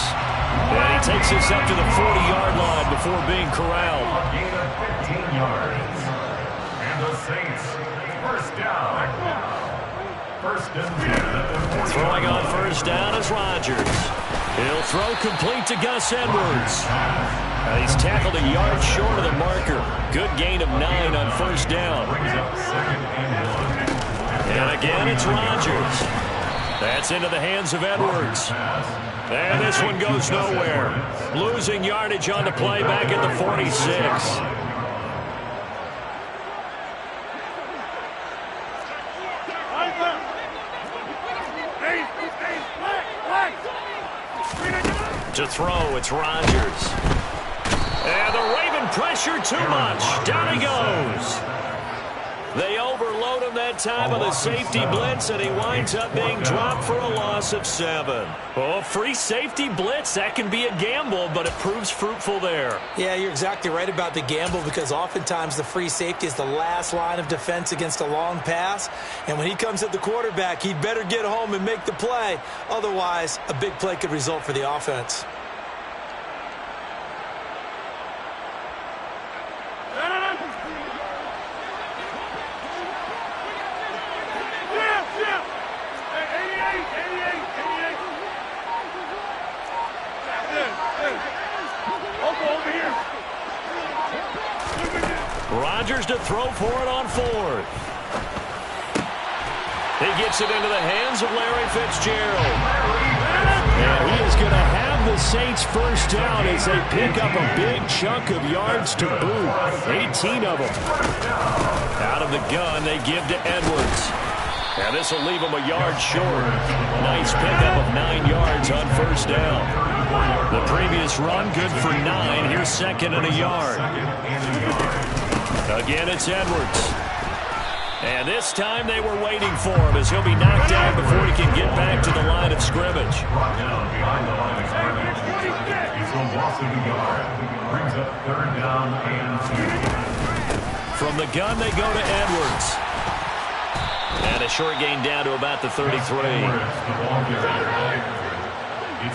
And he takes this up to the 40-yard line before being corralled. A gain of 15 yards. And the Saints, first down. First and 10 at the 40. Throwing on first down is Rodgers. He'll throw complete to Gus Edwards. He's tackled a yard short of the marker. Good gain of 9 on first down. And again, it's Rodgers. That's into the hands of Edwards. And this one goes nowhere. Losing yardage on the play back at the 46. To throw, it's Rodgers. And the Raven pressure too much. Down he goes. They overload him that time with a safety blitz, and he winds up being dropped for a loss of 7. Oh, free safety blitz, that can be a gamble, but it proves fruitful there. Yeah, you're exactly right about the gamble, because oftentimes the free safety is the last line of defense against a long pass. And when he comes at the quarterback, he'd better get home and make the play. Otherwise, a big play could result for the offense. Rodgers to throw for it on 4th. He gets it into the hands of Larry Fitzgerald. And he is going to have the Saints first down as they pick up a big chunk of yards to boot. 18 of them. Out of the gun, they give to Edwards. And this will leave him a yard short. Nice pickup of 9 yards on first down. The previous run, good for 9. Here's second and a yard. Again, it's Edwards. And this time they were waiting for him as he'll be knocked down before he can get back to the line of scrimmage. Brought down behind the line of scrimmage. He's a loss of a yard. Brings up third down and 2. From the gun, they go to Edwards. And a short gain down to about the 33. It's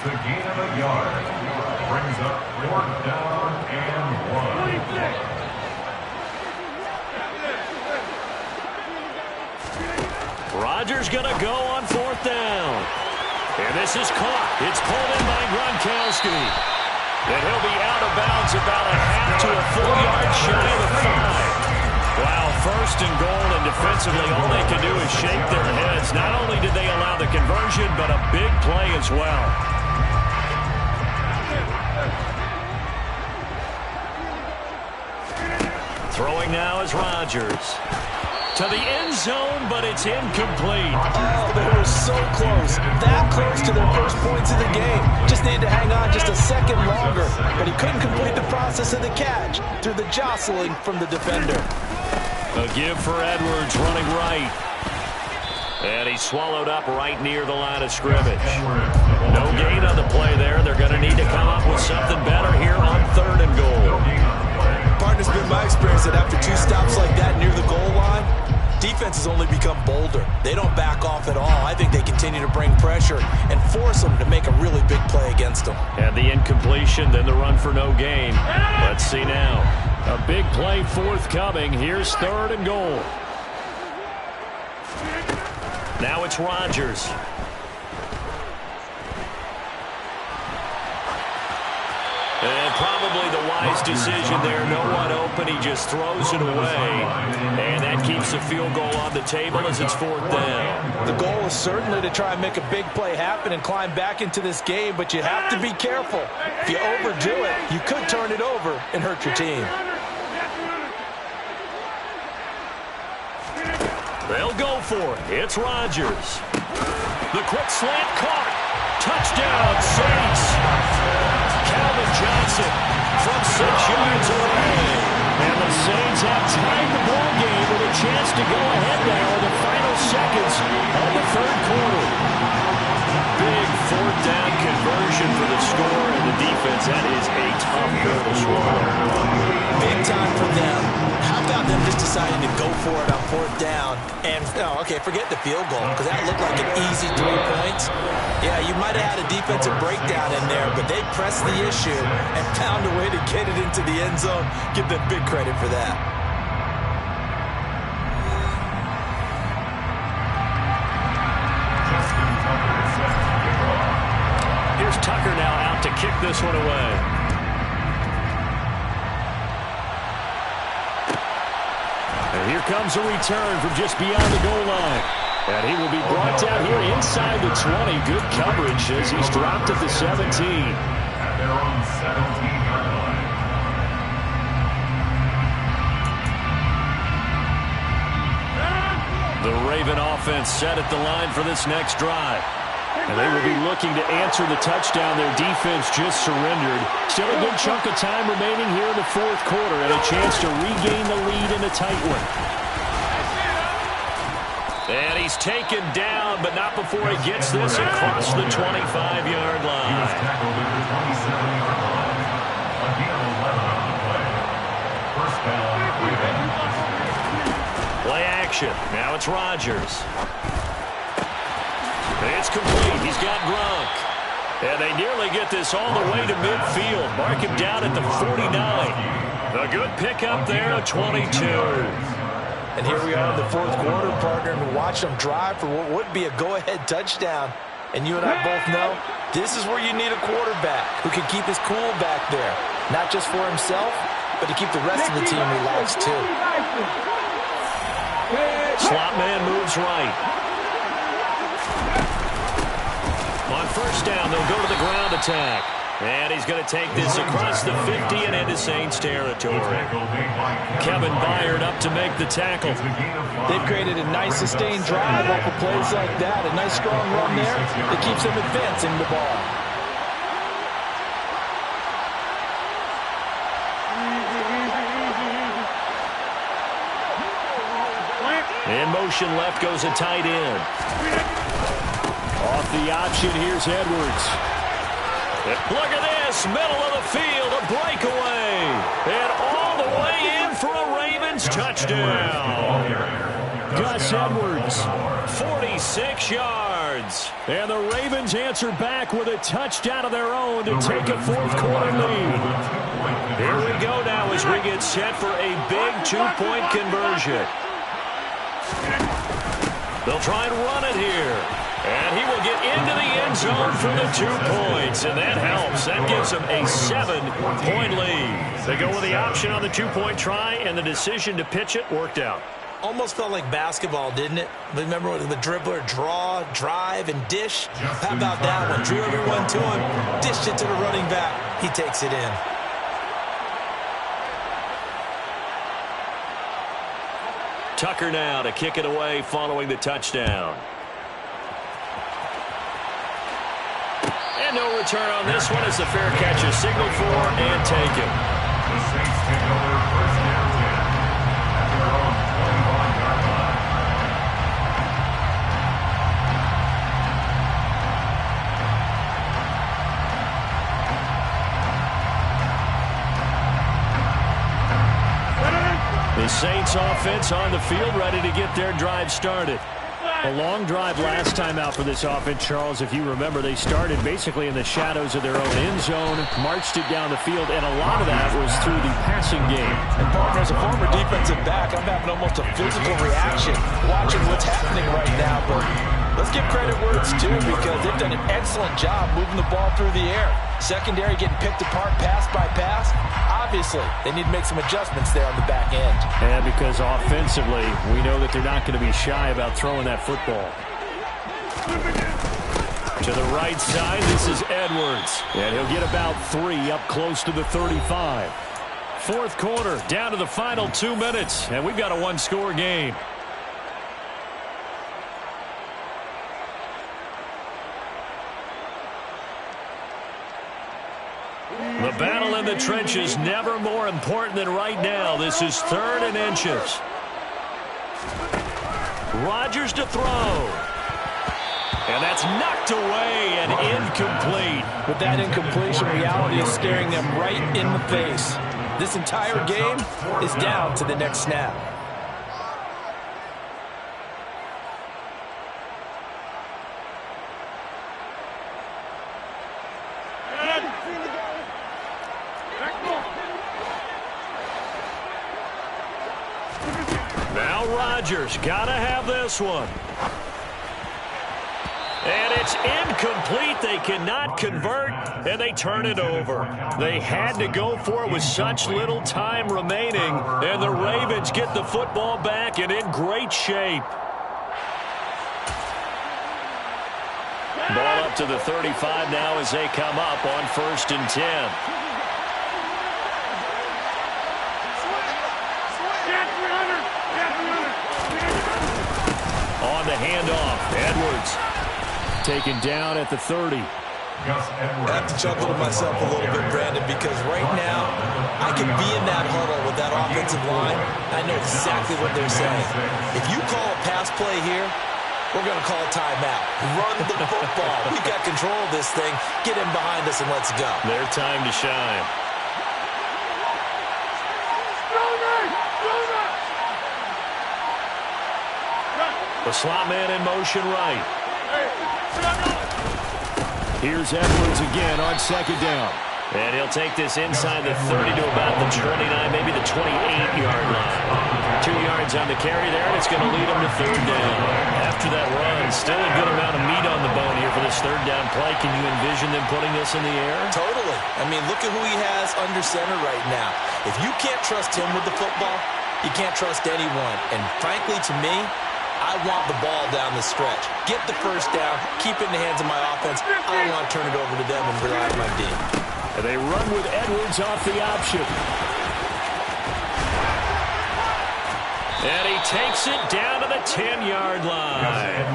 a gain of a yard. Brings up fourth down and 1. Rodgers going to go on 4th down. And this is caught. It's pulled in by Gronkowski. And he'll be out of bounds about a half to a full yard shy of the 5. Wow, first and goal, and defensively all they can do is shake their heads. Not only did they allow the conversion, but a big play as well. Throwing now is Rodgers. To the end zone, but it's incomplete. Oh, they were so close. That close to their first points of the game. Just needed to hang on just a second longer. But he couldn't complete the process of the catch through the jostling from the defender. A give for Edwards running right. And he's swallowed up right near the line of scrimmage. No gain on the play there. They're going to need to come up with something better here on 3rd and goal. Partner's been my experience that after 2 stops like that near the goal line, defense has only become bolder. They don't back off at all. I think they continue to bring pressure and force them to make a really big play against them. And the incompletion, then the run for no gain. Let's see now. A big play forthcoming. Here's 3rd and goal. Now it's Rodgers. And probably the wise decision there. No one open. He just throws it away. And that keeps the field goal on the table as it's 4th down. The goal is certainly to try and make a big play happen and climb back into this game, but you have to be careful. If you overdo it, you could turn it over and hurt your team. They'll go for it. It's Rodgers. The quick slant caught. Touchdown, Saints. Calvin Johnson from 6 yards away. And the Saints have tied the ball game with a chance to go ahead now in the final seconds of the 3rd quarter. Big 4th down conversion for the score, and the defense, that is a tough pill to swallow. Big time for them. How about them just deciding to go for it on 4th down? And, okay, forget the field goal, because that looked like an easy 3 points. Yeah, you might have had a defensive breakdown in there, but they pressed the issue and found a way to get it into the end zone. Give them big credit for that. Here's Tucker now out to kick this one away. And here comes a return from just beyond the goal line. And he will be brought down here inside the 20. Good coverage as he's dropped at the 17. At their own 17-yard line. The Raven offense set at the line for this next drive. And they will be looking to answer the touchdown their defense just surrendered. Still a good chunk of time remaining here in the 4th quarter and a chance to regain the lead in a tight one. And he's taken down, but not before he gets this across the 25-yard line. He was tackled at the 27-yard line. Again, 11 on the play. First down, Raven. Play action. Now it's Rodgers. It's complete. He's got Gronk. And they nearly get this all the way to midfield. Mark him down at the 49. A good pickup there, a 22. And here we are in the 4th quarter, partner, and watch them drive for what would be a go-ahead touchdown. And you and I both know this is where you need a quarterback who can keep his cool back there. Not just for himself, but to keep the rest of the team relaxed, too. Slot man moves right. On 1st down, they'll go to the ground attack. And he's going to take this across the 50 and into Saints territory. Kevin Byard up to make the tackle. They've created a nice sustained drive off of plays like that. A nice strong run there that keeps them advancing the ball. In motion left goes a tight end. Off the option, here's Edwards. Look at this, middle of the field, a breakaway. And all the way in for a Ravens touchdown. Gus Edwards, 46 yards. And the Ravens answer back with a touchdown of their own to take a 4th quarter lead. Here we go now as we get set for a big 2-point conversion. They'll try and run it here. And he will get into the end zone for the 2 points. And that helps. That gives them a 7-point lead. They go with the option on the 2-point try, and the decision to pitch it worked out. Almost felt like basketball, didn't it? Remember with the dribbler, draw, drive, and dish? How about that one? Drew everyone to him, dished it to the running back. He takes it in. Tucker now to kick it away following the touchdown. And no return on this one as the fair catch is signaled for and taken. The Saints take over 1st and 10 at their own 21-yard line. The Saints offense on the field, ready to get their drive started. A long drive last time out for this offense, Charles. If you remember, they started basically in the shadows of their own end zone, marched it down the field, and a lot of that was through the passing game. And partner, as a former defensive back, I'm having almost a physical reaction watching what's happening right now. But let's give credit where it's due, because they've done an excellent job moving the ball through the air. Secondary getting picked apart pass by pass. Obviously, they need to make some adjustments there on the back end. And because offensively, we know that they're not going to be shy about throwing that football. To the right side, this is Edwards. And he'll get about 3 up close to the 35. Fourth quarter, down to the final 2 minutes. And we've got a one-score game. The battle in the trenches, never more important than right now. This is 3rd and inches. Rodgers to throw. And that's knocked away and incomplete. But that incompletion, reality is staring them right in the face. This entire game is down to the next snap. Now Rodgers, gotta have this one. And it's incomplete. They cannot convert, and they turn it over. They had to go for it with such little time remaining, and the Ravens get the football back and in great shape. Ball up to the 35 now as they come up on 1st and 10. On the handoff, Edwards taken down at the 30. I have to chuckle to myself a little bit, Brandon, because right now I can be in that huddle with that offensive line. I know exactly what they're saying. If you call a pass play here, we're going to call a timeout. Run the football. We've got control of this thing. Get in behind us and let's go. Their time to shine. The slot man in motion right. Here's Edwards again on 2nd down. And he'll take this inside the 30 to about the 29, maybe the 28-yard line. 2 yards on the carry there, and it's going to lead him to 3rd down. After that run, still a good amount of meat on the bone here for this 3rd down play. Can you envision them putting this in the air? Totally. I mean, look at who he has under center right now. If you can't trust him with the football, you can't trust anyone. And frankly, to me, I want the ball down the stretch. Get the 1st down, keep it in the hands of my offense. I don't want to turn it over to them and rely on my D. And they run with Edwards off the option. And he takes it down to the 10-yard line.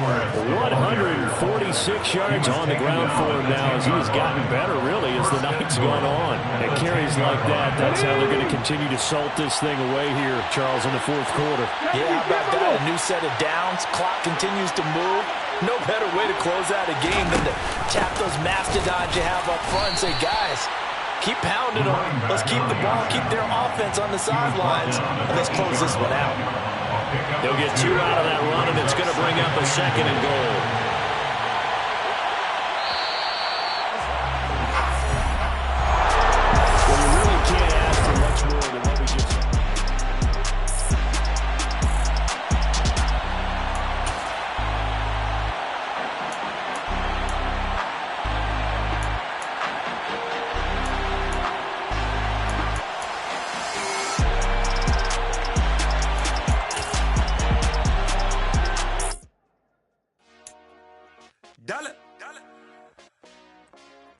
146 yards on the ground for him now as he has gotten better, really, as the night's gone on. And carries like that, that's how they're going to continue to salt this thing away here, Charles, in the 4th quarter. Yeah, how about that? A new set of downs. Clock continues to move. No better way to close out a game than to tap those mastodons you have up front and say, guys, keep pounding them. Let's keep the ball, keep their offense on the sidelines, and let's close this one out. They'll get 2 out of that run, and it's going to bring up a 2nd and goal. Well, you really can't ask for much more than what we just saw.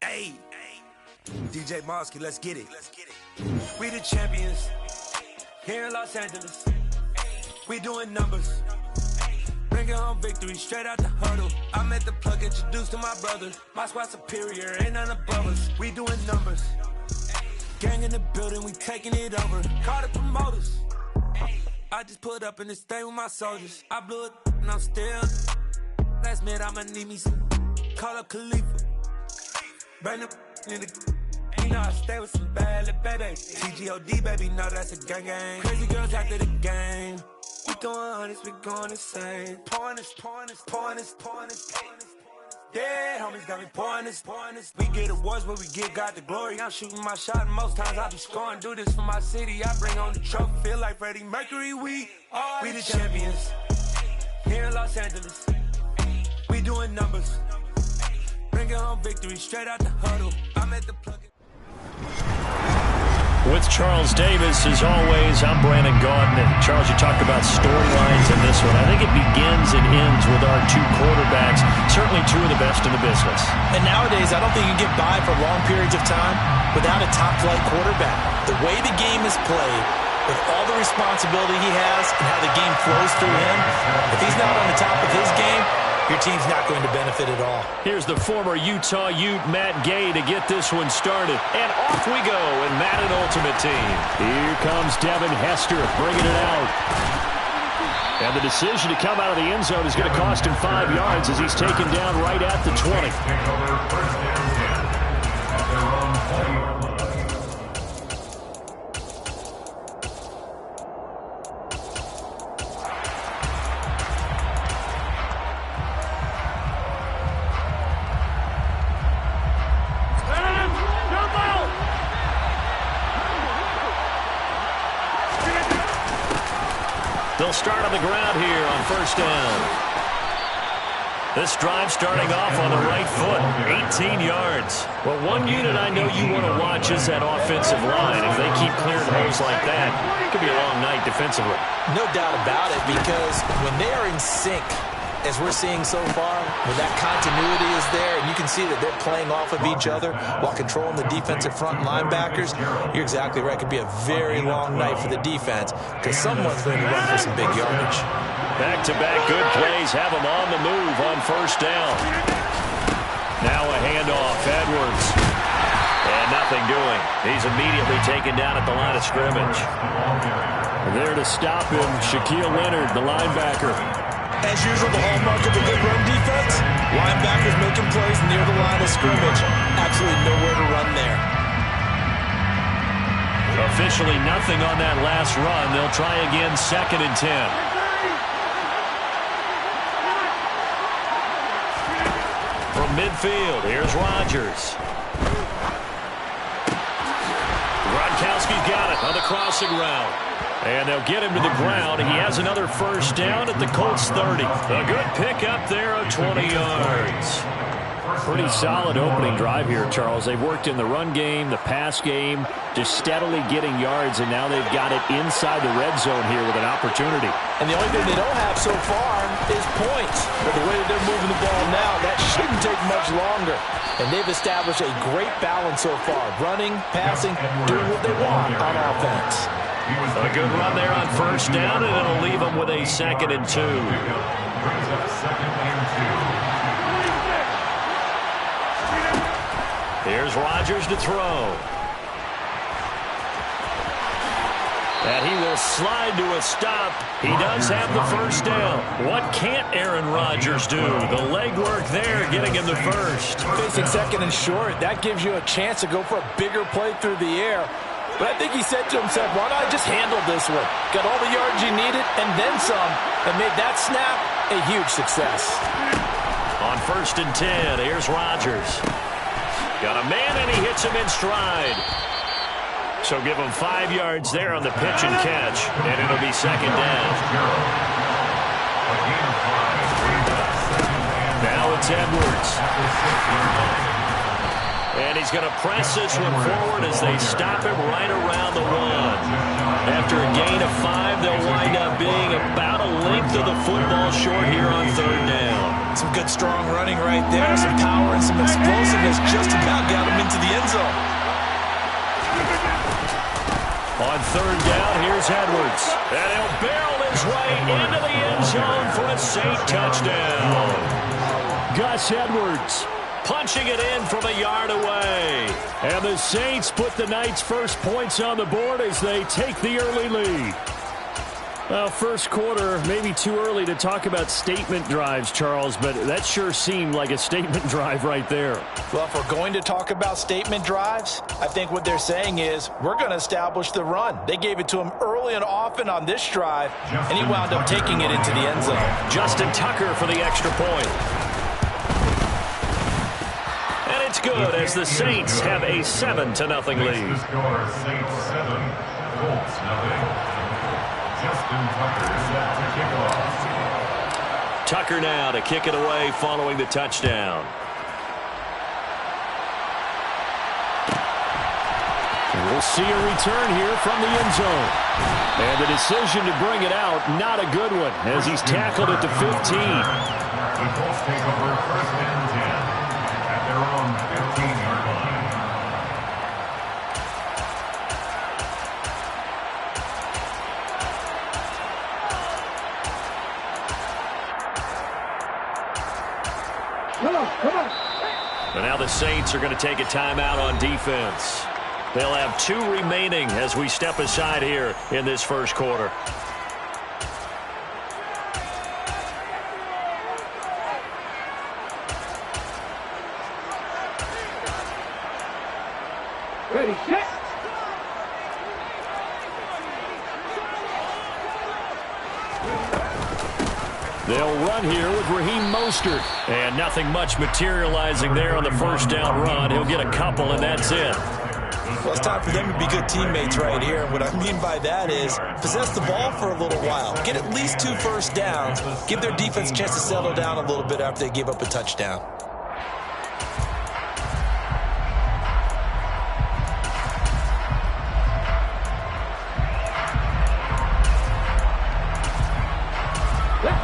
Hey, DJ Mosky, let's get it. We the champions here in Los Angeles. We doing numbers. Bringing home victory straight out the huddle. I met the plug, introduced to my brother. My squad superior, ain't none above us. We doing numbers. Gang in the building, we taking it over. Call the promoters. I just put up in this thing with my soldiers. I blew it and I'm still. Last minute I'ma need me some. Call up Khalifa. Bring the in the. know I stay with some bad little baby. TGOD, baby, know that's a gang gang. Crazy girls after the game. We doing hundreds, we going insane. Pouring this. Yeah, homies got me pouring this. We get awards, but we give God the glory. I'm shooting my shot, and most times I be scoring. Do this for my city, I bring on the trophy. Feel like Freddie Mercury, we the champions. Here in Los Angeles, we doing numbers. Bringing home victory, straight out the huddle. I'm at the plug. With Charles Davis, as always, I'm Brandon Gaudin. And Charles, you talked about storylines in this one. I think it begins and ends with our two quarterbacks, certainly two of the best in the business. And nowadays, I don't think you can get by for long periods of time without a top-flight quarterback. The way the game is played, with all the responsibility he has and how the game flows through him, if he's not on the top of his game, your team's not going to benefit at all. Here's the former Utah Ute, Matt Gay, to get this one started. And off we go in Madden Ultimate Team. Here comes Devin Hester bringing it out. And the decision to come out of the end zone is going to cost him 5 yards as he's taken down right at the 20. They'll start on the ground here on first down. This drive starting off on the right foot, 18 yards. Well, one unit I know you want to watch is that offensive line. If they keep clearing holes like that, it could be a long night defensively. No doubt about it, because when they are in sync, as we're seeing so far, when that continuity is there, and you can see that they're playing off of each other while controlling the defensive front linebackers, you're exactly right. It could be a very long night for the defense because someone's going to run for some big yardage. Back-to-back good plays have them on the move on first down. Now a handoff, Edwards. And nothing doing. He's immediately taken down at the line of scrimmage. There to stop him, Shaquille Leonard, the linebacker. As usual, the hallmark of a good run defense, linebackers making plays near the line of scrimmage. Absolutely nowhere to run there. Officially nothing on that last run. They'll try again, 2nd and 10. From midfield, here's Rodgers. Gronkowski's got it on the crossing route. And they'll get him to the ground. He has another first down at the Colts 30. A good pickup there of 20 yards. Pretty solid opening drive here, Charles. They've worked in the run game, the pass game, just steadily getting yards, and now they've got it inside the red zone here with an opportunity. And the only thing they don't have so far is points. But the way that they're moving the ball now, that shouldn't take much longer. And they've established a great balance so far. Running, passing, doing what they want on offense. A good run there on first down, and it'll leave them with a 2nd and 2. Here's Rodgers to throw. And he will slide to a stop. He does have the first down. What can't Aaron Rodgers do? The legwork there getting him the first. Facing 2nd and short, that gives you a chance to go for a bigger play through the air. But I think he said to himself, why not just handle this one? Got all the yards you needed and then some, and made that snap a huge success. On 1st and 10, here's Rodgers. Got a man, and he hits him in stride. So give him 5 yards there on the pitch and catch, and it'll be 2nd down. Now it's Edwards. And he's going to press this one forward as they stop him right around the 1. After a gain of 5, they'll wind up being about a length of the football short here on 3rd down. Some good, strong running right there. Some power and some explosiveness just about got him into the end zone. On 3rd down, here's Edwards. And he'll barrel his way into the end zone for a Saint touchdown. Gus Edwards punching it in from a yard away. And the Saints put the night's first points on the board as they take the early lead. Well, first quarter, maybe too early to talk about statement drives, Charles, but that sure seemed like a statement drive right there. Well, if we're going to talk about statement drives, I think what they're saying is we're going to establish the run. They gave it to him early and often on this drive, and he wound up taking it into the end zone. Justin Tucker for the extra point. And it's good as the Saints have a 7-0 lead. Saints 7, Colts 0. Justin Tucker set to kick off. Tucker now to kick it away following the touchdown. We'll see a return here from the end zone. And the decision to bring it out, not a good one, as he's tackled at the 15. The Colts take over 1st and 10 at their own 15-yard line. But now the Saints are going to take a timeout on defense. They'll have 2 remaining as we step aside here in this first quarter. Ready, set. They'll run here with Raheem Mostert. And nothing much materializing there on the first down run. He'll get a couple, and that's it. Well, it's time for them to be good teammates right here. And what I mean by that is possess the ball for a little while. Get at least 2 first downs. Give their defense a chance to settle down a little bit after they give up a touchdown.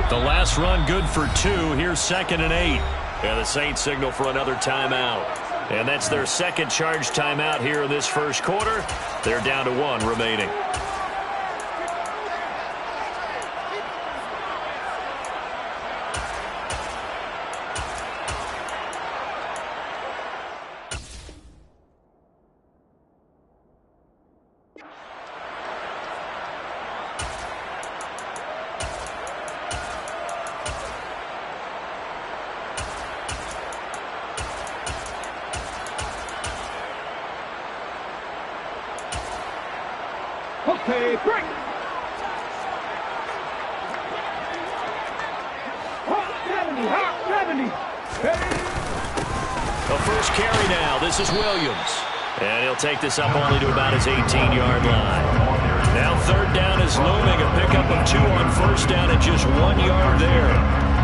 The last run good for 2. Here's 2nd and 8. And the Saints signal for another timeout. And that's their second charge timeout here in this first quarter. They're down to 1 remaining. Okay, break. Hot 70, hot 70. The first carry now. This is Williams. And he'll take this up only to about his 18-yard line. Now 3rd down is looming. A pickup of 2 on 1st down and just 1 yard there.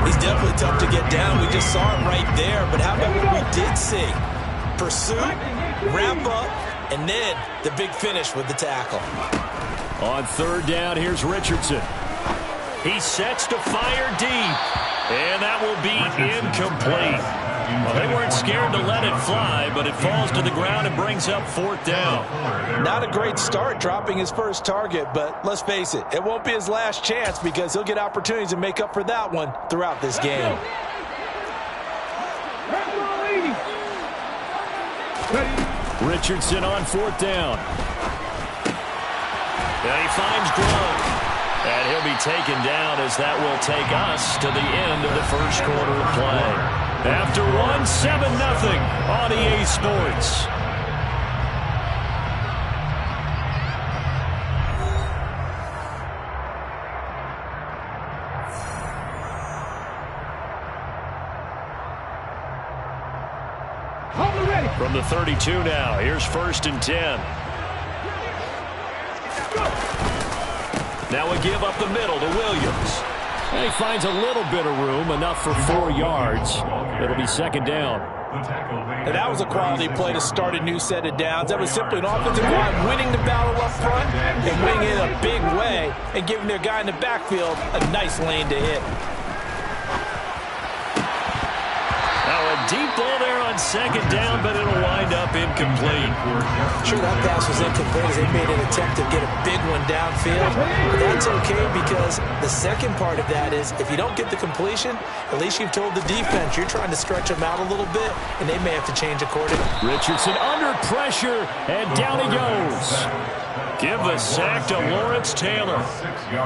He's definitely tough to get down. We just saw it right there. But how about what we did see? Pursuit, wrap up, and then the big finish with the tackle. On 3rd down, here's Richardson. He sets to fire deep. And that will be incomplete. Well, they weren't scared to let it fly, but it falls to the ground and brings up 4th down. Not a great start dropping his first target, but let's face it, it won't be his last chance because he'll get opportunities to make up for that one throughout this game. Richardson on 4th down. And he finds Gronk. And he'll be taken down as that will take us to the end of the first quarter of play. After 7-0 on EA Sports. From the 32 now, here's 1st and 10. Now we give up the middle to Williams. And he finds a little bit of room, enough for 4 yards. It'll be 2nd down. And that was a quality play to start a new set of downs. That was simply an offensive line winning the battle up front and winning it in a big way and giving their guy in the backfield a nice lane to hit. Now a deep ball there on second down, but it'll wind up incomplete. Sure, that pass was incomplete as they made an attempt to get a big one downfield. But that's okay because the second part of that is if you don't get the completion, at least you've told the defense you're trying to stretch them out a little bit, and they may have to change accordingly. Richardson under pressure, and down he goes. Give the sack to Lawrence Taylor.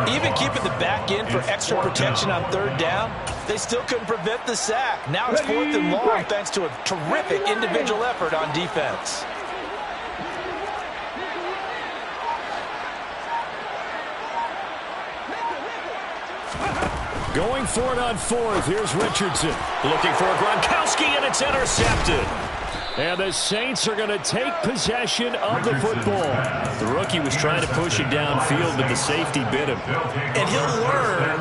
Even keeping the back end for extra protection on third down, they still couldn't prevent the sack. Now it's 4th and long thanks to a terrific individual effort on defense. Going for it on 4th. Here's Richardson. Looking for Gronkowski, and it's intercepted. And the Saints are going to take possession of the football. The rookie was trying to push it downfield, but the safety bit him. And he'll learn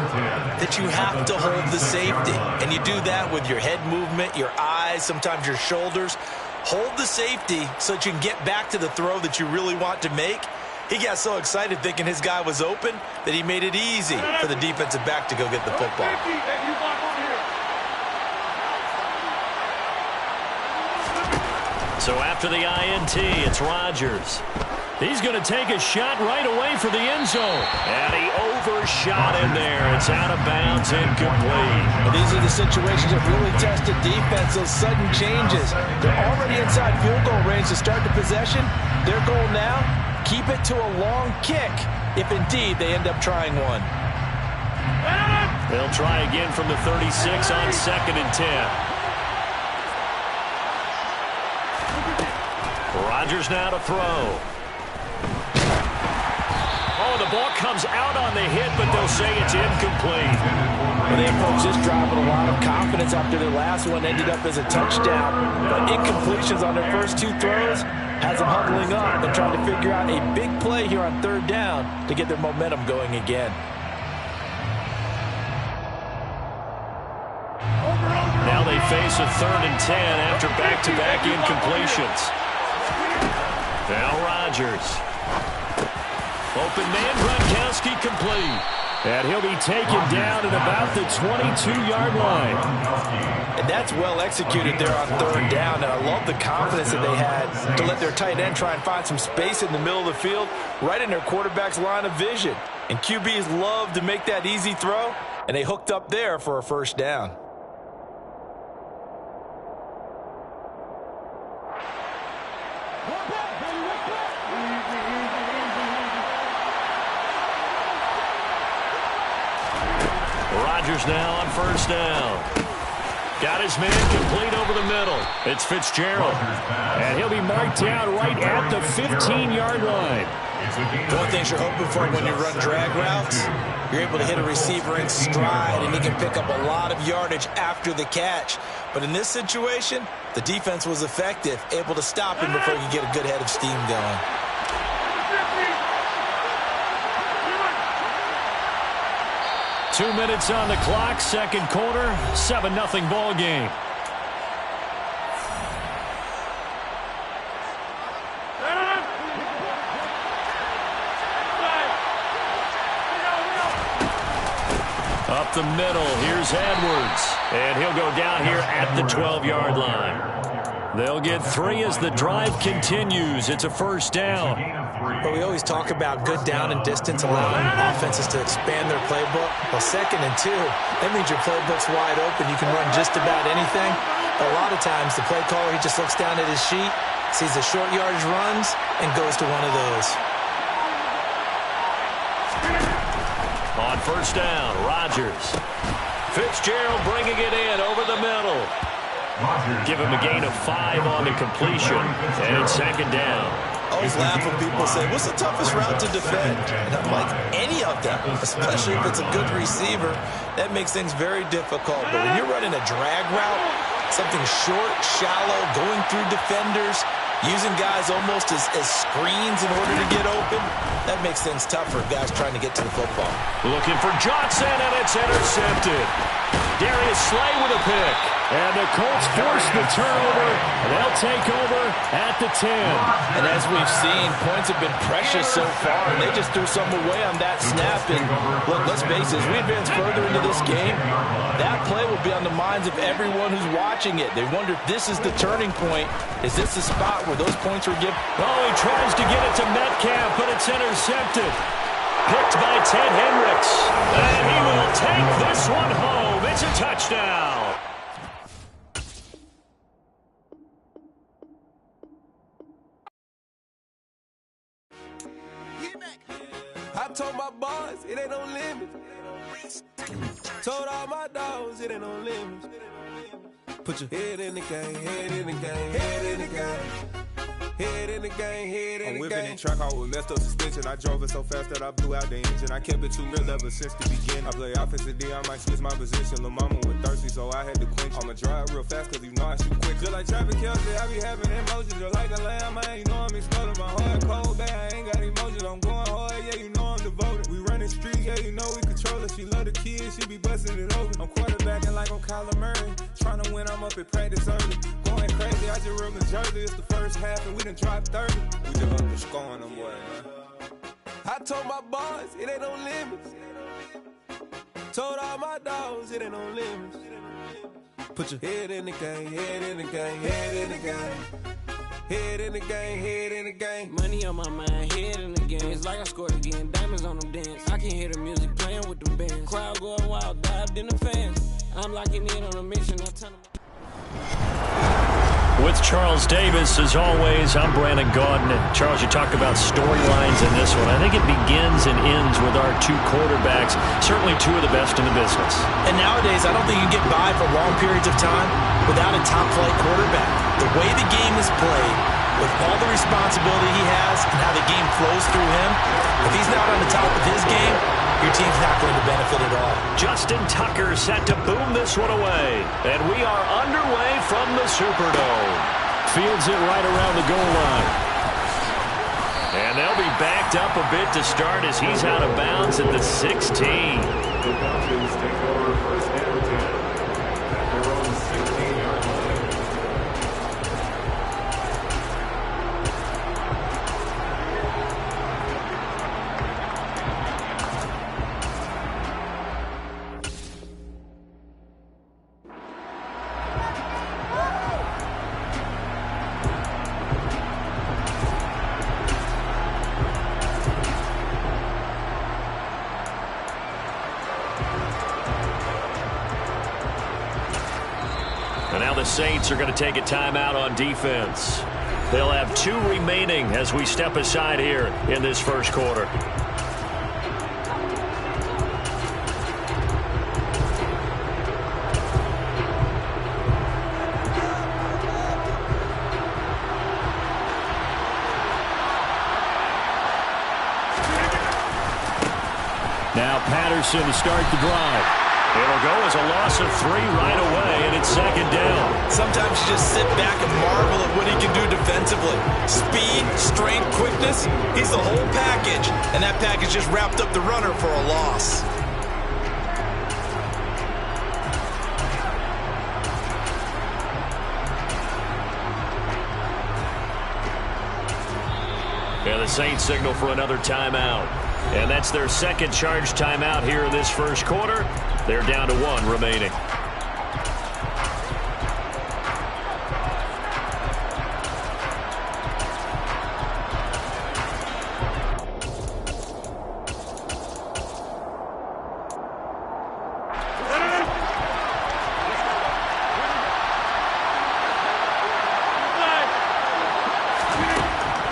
that you have to hold the safety. And you do that with your head movement, your eyes, sometimes your shoulders. Hold the safety so that you can get back to the throw that you really want to make. He got so excited thinking his guy was open that he made it easy for the defensive back to go get the football. So after the INT, it's Rodgers. He's going to take a shot right away for the end zone. And he overshot in there. It's out of bounds, incomplete. Well, these are the situations that really test the defense, those sudden changes. They're already inside field goal range to start the possession. Their goal now, keep it to a long kick, if indeed they end up trying one. They'll try again from the 36 on 2nd and 10. Rodgers now to throw. Oh, the ball comes out on the hit, but they'll say it's incomplete. Well, they approached this drive with a lot of confidence after their last one ended up as a touchdown. But incompletions on their first 2 throws has them huddling up and trying to figure out a big play here on 3rd down to get their momentum going again. Now they face a 3rd and 10 after back-to-back incompletions. Now Rodgers. Open man, Gronkowski complete. And he'll be taken down at about the 22-yard line. And that's well executed there on 3rd down. And I love the confidence that they had to let their tight end try and find some space in the middle of the field, right in their quarterback's line of vision. And QBs love to make that easy throw, and they hooked up there for a 1st down. Rodgers now on 1st down. Got his man complete over the middle. It's Fitzgerald. And he'll be marked down right at the 15-yard line. One thing you're hoping for when you run drag routes, you're able to hit a receiver in stride, and he can pick up a lot of yardage after the catch. But in this situation, the defense was effective, able to stop him before he could get a good head of steam going. Two minutes on the clock, second quarter, 7-0 ball game. Up the middle, here's Edwards. And he'll go down here at the 12-yard line. They'll get 3 as the drive continues. It's a 1st down. But we always talk about good down and distance, allowing offenses to expand their playbook. Well, 2nd and 2, that means your playbook's wide open. You can run just about anything. But a lot of times, the play caller, he just looks down at his sheet, sees the short yardage runs, and goes to one of those. On 1st down, Rodgers. Fitzgerald bringing it in over the middle. Give him a gain of 5 on the completion. And it's 2nd down. I always laugh when people say, what's the toughest route to defend? And I'm like, any of them, especially if it's a good receiver. That makes things very difficult. But when you're running a drag route, something short, shallow, going through defenders, Using guys almost as screens in order to get open, that makes things tough for guys trying to get to the football. Looking for Johnson, and it's intercepted. Darius Slay with a pick. And the Colts force the turnover, and they'll take over at the 10. And as we've seen, points have been precious so far, and they just threw some away on that snap. And look, let's face it, as we advance further into this game, that play will be on the minds of everyone who's watching it. They wonder if this is the turning point. Is this the spot where those points were given? Oh, he tries to get it to Metcalf, but it's intercepted. Picked by Ted Hendricks. And he will take this one home. It's a touchdown. I told my boys, it ain't no limit. Told all my dogs, it ain't no limit. Put your head in the game, head in the game, head in the game. Head in the game, head in the game. I'm whipping in track, I was messed up suspension. I drove it so fast that I blew out the engine. I kept it too real ever since the beginning. I play offensive D, I might switch my position. Lil' mama was thirsty, so I had to quench. I'ma drive real fast, cause you know I shoot quick. Just like Travis Kelce, I be having emotions. Just like a lamb, man, you know I'm exploding. My heart cold, bad, I ain't got emotions. I'm going hard, yeah, you know I'm devoted. We running streets, yeah, you know we control it. She love the kids, she be busting it open. I'm quarterbacking like I'm Kyler Murray. Trying to win, I'm up at practice early. Going crazy, I just rode the jersey. It's the first half, and we done dropped 30. We just underscoring them, boy, man. I told my boys, it ain't no limits. Told all my dogs, it ain't no limits. Put your head in the game, head in the game, head in the game. Head in the game, head in the game. Money on my mind, head in the game. It's like I scored again, diamonds on them dance. I can hear the music playing with them bands. Crowd going wild, dived in the fans. I'm locking in on a mission, I tell them. With Charles Davis, as always, I'm Brandon Gaudin. And Charles, you talk about storylines in this one. I think it begins and ends with our two quarterbacks, certainly two of the best in the business. And nowadays, I don't think you can get by for long periods of time without a top-flight quarterback. The way the game is played, with all the responsibility he has and how the game flows through him, if he's not on the top of his game, your team's not going to benefit at all. Justin Tucker set to boom this one away. And we are underway from the Superdome. Fields it right around the goal line. And they'll be backed up a bit to start as he's out of bounds at the 16. The Falcons take over first and 10 at their own 16-yard line. And now the Saints are going to take a timeout on defense. They'll have 2 remaining as we step aside here in this first quarter. Now Patterson to start the drive. It'll go as a loss of 3 right away, and it's second down. Sometimes you just sit back and marvel at what he can do defensively. Speed, strength, quickness, he's the whole package. And that package just wrapped up the runner for a loss. Yeah, the Saints signal for another timeout. And that's their second charge timeout here in this first quarter. They're down to 1 remaining.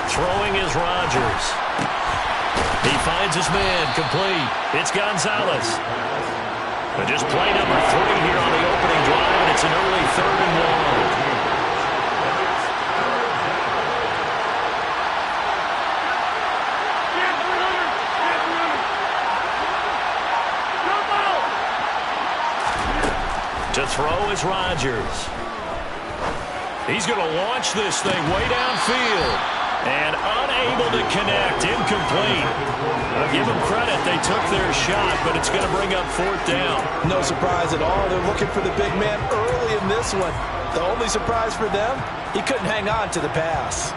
Throwing is Rodgers. He finds his man, complete. It's Gonzalez. But just play number 3 here on the opening drive, and it's an early 3rd and long. To throw is Rodgers. He's going to launch this thing way downfield. And unable to connect, incomplete. I'll give them credit. They took their shot, but it's going to bring up 4th down. No surprise at all. They're looking for the big man early in this one. The only surprise for them, he couldn't hang on to the pass.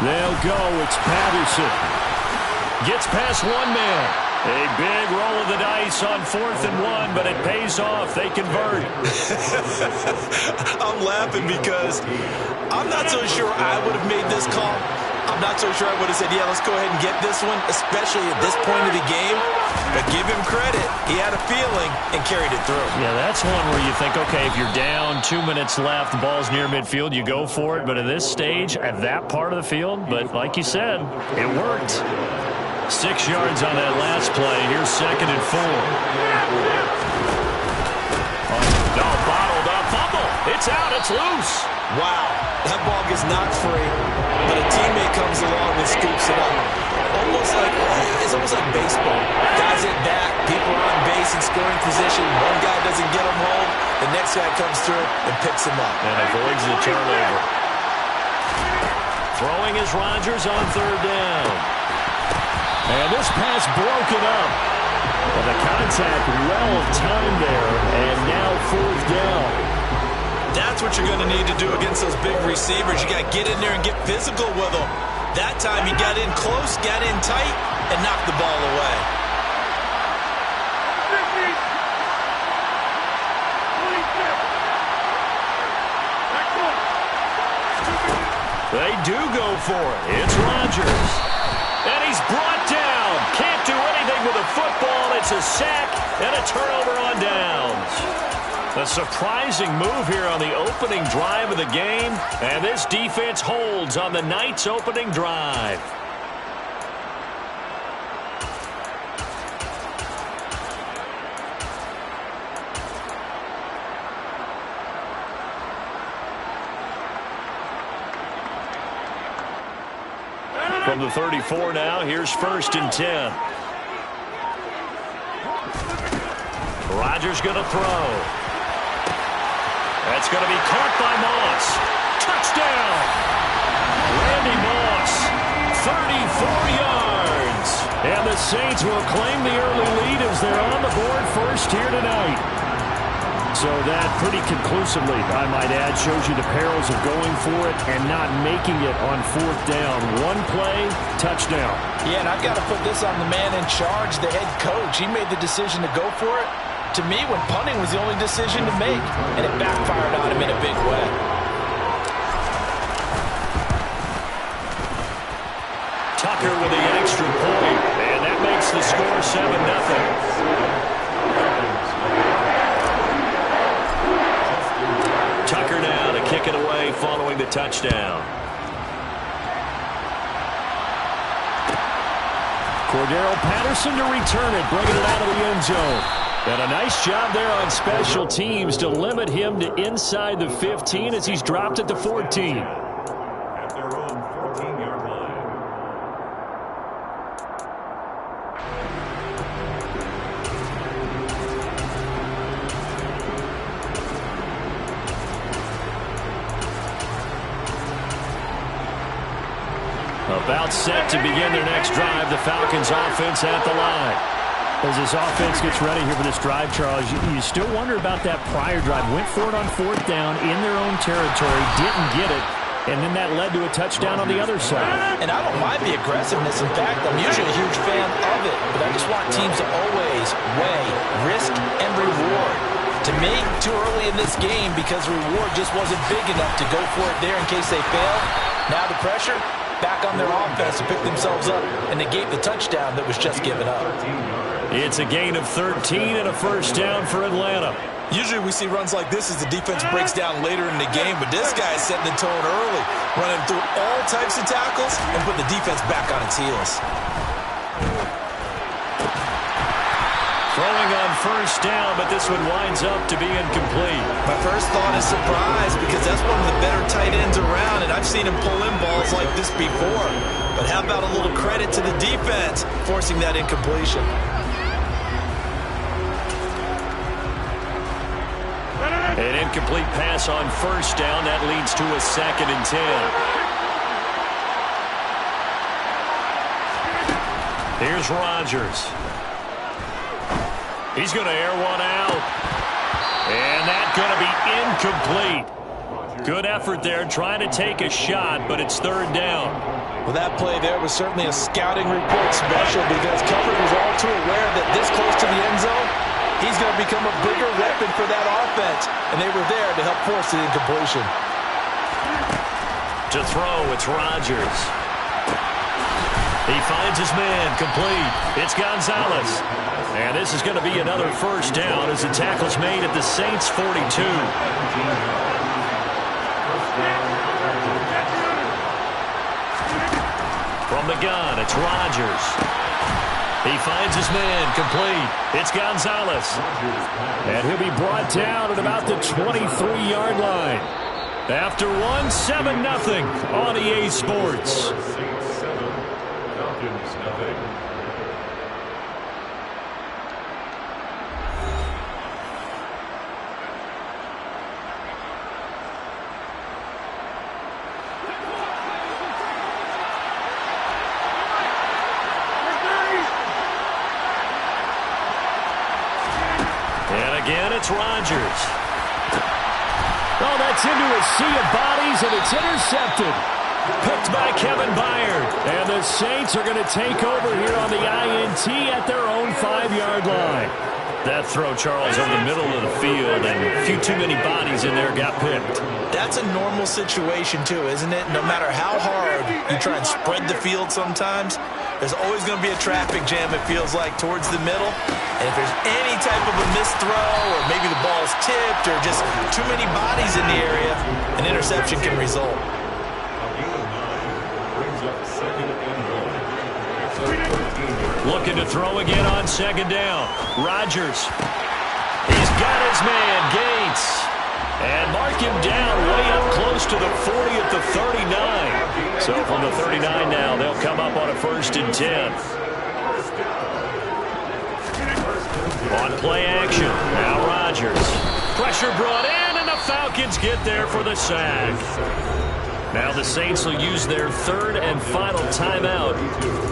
They'll go. It's Patterson. Gets past one man. A big roll of the dice on 4th and 1, but it pays off. They convert. I'm laughing because I'm not so sure I would have made this call. I'm not so sure I would have said, yeah, let's go ahead and get this one, especially at this point of the game. But give him credit. He had a feeling and carried it through. Yeah, that's one where you think, okay, if you're down, 2 minutes left, the ball's near midfield, you go for it. But at this stage, at that part of the field, but like you said, it worked. 6 yards on that last play. Here's 2nd and 4. No, bottled up. Fumble. It's out. It's loose. Wow. That ball gets knocked free, but a teammate comes along and scoops it up. It's almost like baseball. Guys at bat, people are on base in scoring position. One guy doesn't get him home. The next guy comes through and picks him up. And avoids the turnover. Throwing is Rodgers on 3rd down. And this pass broken up. Well, the contact well timed there, and now 4th down. That's what you're going to need to do against those big receivers. You got to get in there and get physical with them. That time he got in close, got in tight, and knocked the ball away. They do go for it. It's Rodgers. And he's brought down. Can't do anything with a football. It's a sack and a turnover on downs. A surprising move here on the opening drive of the game. And this defense holds on the night's opening drive. From the 34 now, here's 1st and 10. Rodgers going to throw. That's going to be caught by Moss. Touchdown! Randy Moss, 34 yards. And the Saints will claim the early lead as they're on the board first here tonight. So that pretty conclusively, I might add, shows you the perils of going for it and not making it on 4th down. One play, touchdown. Yeah, and I've got to put this on the man in charge, the head coach. He made the decision to go for it. To me, when punting was the only decision to make, and it backfired on him in a big way. Tucker with the extra point, and that makes the score 7-0. Tucker now to kick it away following the touchdown. Cordero Patterson to return it, bringing it out of the end zone. And a nice job there on special teams to limit him to inside the 15 as he's dropped at the 14. At their own 14-yard line. About set to begin their next drive, the Falcons offense at the line. As this offense gets ready here for this drive, Charles, you still wonder about that prior drive. Went for it on 4th down in their own territory, didn't get it, and then that led to a touchdown on the other side. And I don't mind the aggressiveness. In fact, I'm usually a huge fan of it, but I just want teams to always weigh risk and reward. To me, too early in this game because reward just wasn't big enough to go for it there in case they fail. Now the pressure, back on their offense to pick themselves up and negate the touchdown that was just given up. It's a gain of 13 and a 1st down for Atlanta. Usually we see runs like this as the defense breaks down later in the game, but this guy is setting the tone early, running through all types of tackles and put the defense back on its heels. Throwing on first down, but this one winds up to be incomplete. My first thought is surprise, because that's one of the better tight ends around, and I've seen him pull in balls like this before. But how about a little credit to the defense forcing that incompletion? An incomplete pass on first down. That leads to a 2nd and 10. Here's Rodgers. He's going to air one out. And that's going to be incomplete. Good effort there trying to take a shot, but it's 3rd down. Well, that play there was certainly a scouting report special, because coverage was all too aware that this close to the end zone, he's going to become a bigger weapon for that offense, and they were there to help force the incompletion. To throw, it's Rodgers. He finds his man, complete. It's Gonzalez. And this is going to be another first down as the tackle's made at the Saints' 42. From the gun, it's Rodgers. He finds his man, complete. It's Gonzalez. And he'll be brought down at about the 23-yard line. After one, 7-0 on EA Sports. Again, it's Rodgers. Oh, that's into a sea of bodies, and it's intercepted. Picked by Kevin Byard. And the Saints are going to take over here on the INT at their own 5-yard line. That throw, Charles, over the middle of the field, and a few too many bodies in there got picked. That's a normal situation, too, isn't it? No matter how hard you try and spread the field sometimes, there's always going to be a traffic jam, it feels like, towards the middle. And if there's any type of a missed throw, or maybe the ball's tipped, or just too many bodies in the area, an interception can result. Looking to throw again on 2nd down. Rodgers. He's got his man, Gates. And mark him down way up close to the 40 at the 39. So from the 39 now, they'll come up on a 1st and 10. On play action, now Rodgers. Pressure brought in, and the Falcons get there for the sack. Now the Saints will use their 3rd and final timeout.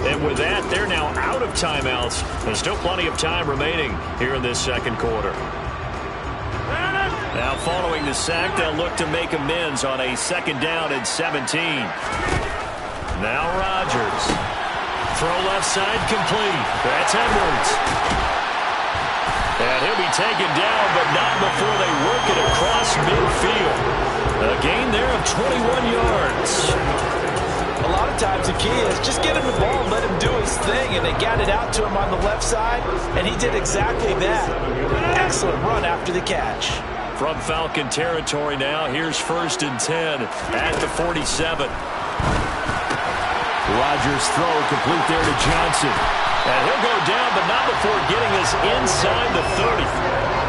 And with that, they're now out of timeouts. There's still plenty of time remaining here in this 2nd quarter. Now following the sack, they'll look to make amends on a 2nd down and 17. Now Rodgers. Throw left side, complete. That's Edwards. And he'll be taken down, but not before they work it across midfield. A gain there of 21 yards. A lot of times the key is just get him the ball and let him do his thing, and they got it out to him on the left side, and he did exactly that. Excellent run after the catch. From Falcon territory now, here's 1st and 10 at the 47. Rodgers' throw complete there to Johnson. And he'll go down, but not before getting us inside the 30.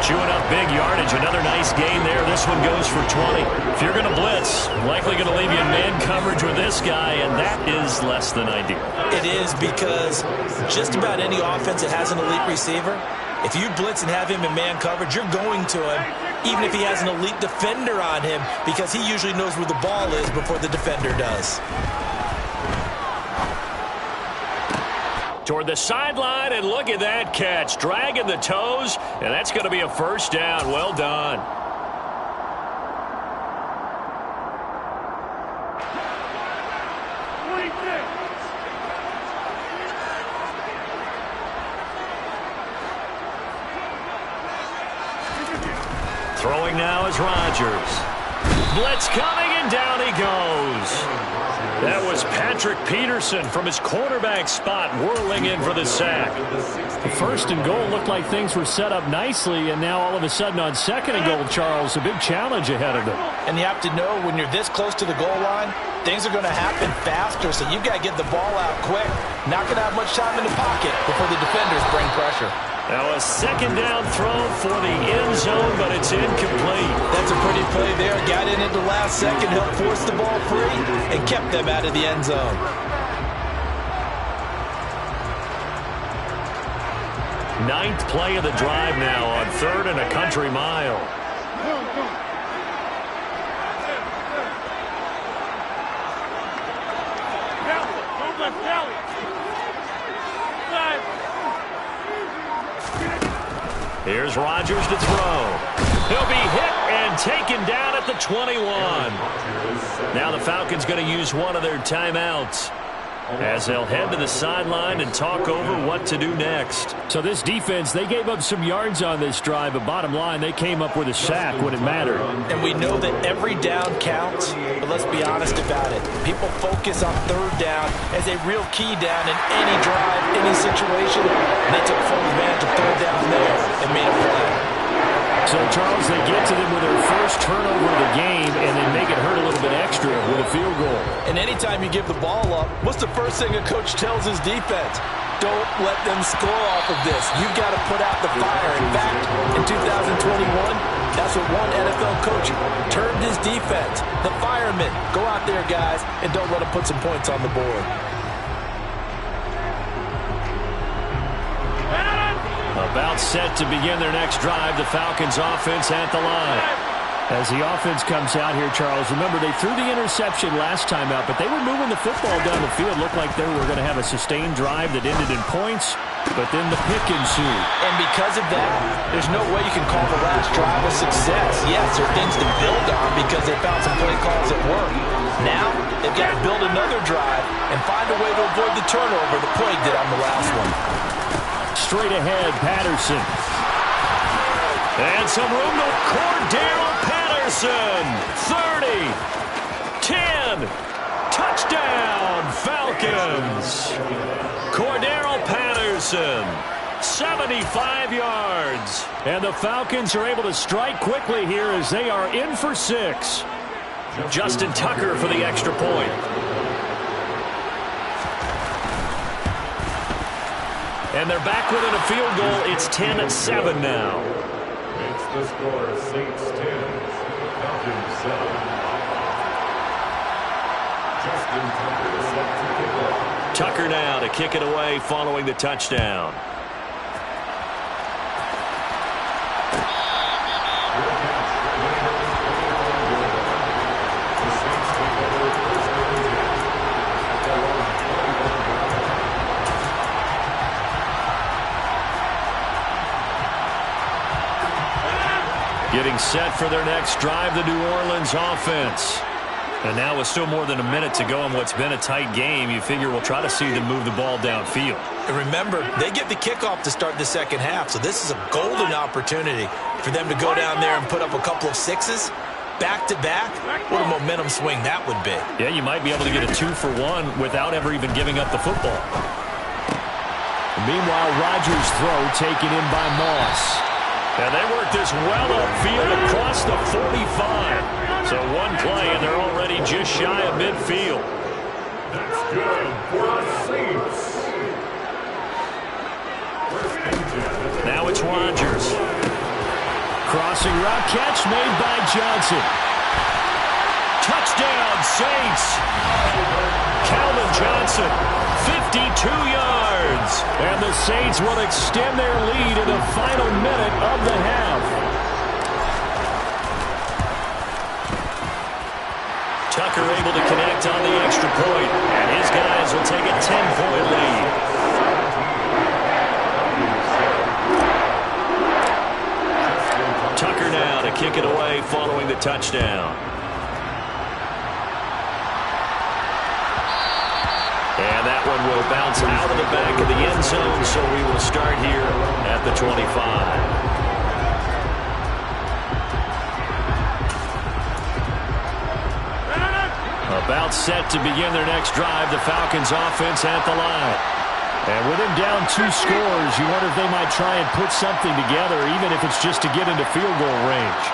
Chewing up big yardage. Another nice gain there. This one goes for 20. If you're going to blitz, likely going to leave you in man coverage with this guy, and that is less than ideal. It is, because just about any offense that has an elite receiver, if you blitz and have him in man coverage, you're going to him, even if he has an elite defender on him, because he usually knows where the ball is before the defender does. Toward the sideline, and look at that catch. Dragging the toes, and that's going to be a 1st down. Well done. Throwing now is Rodgers. Blitz coming, and down he goes. That was Patrick Peterson from his quarterback spot, whirling in for the sack. The 1st and goal looked like things were set up nicely, and now all of a sudden on 2nd and goal, Charles, a big challenge ahead of them. And you have to know when you're this close to the goal line, things are going to happen faster, so you've got to get the ball out quick. Not going to have much time in the pocket before the defenders bring pressure. Now a second down throw for the end zone, but it's incomplete. That's a pretty play there. Got in at the last second, helped force the ball free, and kept them out of the end zone. Ninth play of the drive now on 3rd and a country mile. Here's Rodgers to throw. He'll be hit and taken down at the 21. Now the Falcons going to use one of their timeouts as they'll head to the sideline and talk over what to do next. So this defense, they gave up some yards on this drive, but bottom line, they came up with a sack when it mattered. And we know that every down counts, but let's be honest about it. People focus on 3rd down as a real key down in any drive, any situation. And they took full advantage of 3rd down there and made a play. So, Charles, they get to them with their first turnover of the game, and they make it hurt a little bit extra with a field goal. And anytime you give the ball up, what's the first thing a coach tells his defense? Don't let them score off of this. You've got to put out the fire. In fact, in 2021, that's what one NFL coach termed his defense. The firemen. Go out there, guys, and don't let them put some points on the board. About set to begin their next drive, the Falcons offense at the line. As the offense comes out here, Charles, remember they threw the interception last time out, but they were moving the football down the field. Looked like they were going to have a sustained drive that ended in points, but then the pick ensued. And because of that, there's no way you can call the last drive a success. Yes, there are things to build on because they found some play calls that work. Now, they've got to build another drive and find a way to avoid the turnover the plague did on the last one. Straight ahead, Patterson. And some room to Cordero Patterson. 30, 10, touchdown, Falcons. Cordero Patterson, 75 yards. And the Falcons are able to strike quickly here as they are in for 6. Justin Tucker for the extra point. And they're back within a field goal. It's 10-7 now. Makes the score Saints 10, Falcons 7. Justin Tucker set to kick off. Tucker now to kick it away following the touchdown. Getting set for their next drive, the New Orleans offense. And now with still more than a minute to go in what's been a tight game, you figure we'll try to see them move the ball downfield. And remember, they get the kickoff to start the second half, so this is a golden opportunity for them to go down there and put up a couple of sixes back-to-back. What a momentum swing that would be. Yeah, you might be able to get a 2-for-1 without ever even giving up the football. Meanwhile, Rodgers' throw taken in by Moss. And they work this well upfield across the 45. So one play, and they're already just shy of midfield. That's good for the Saints. Now it's Rodgers. Crossing route catch made by Johnson. Touchdown, Saints. Calvin Johnson, 52 yards. And the Saints will extend their lead in the final minute of the half. Tucker able to connect on the extra point, and his guys will take a 10-point lead. Tucker now to kick it away following the touchdown. And that one will bounce out of the back of the end zone, so we will start here at the 25. About set to begin their next drive, the Falcons offense at the line. And with them down 2 scores, you wonder if they might try and put something together, even if it's just to get into field goal range.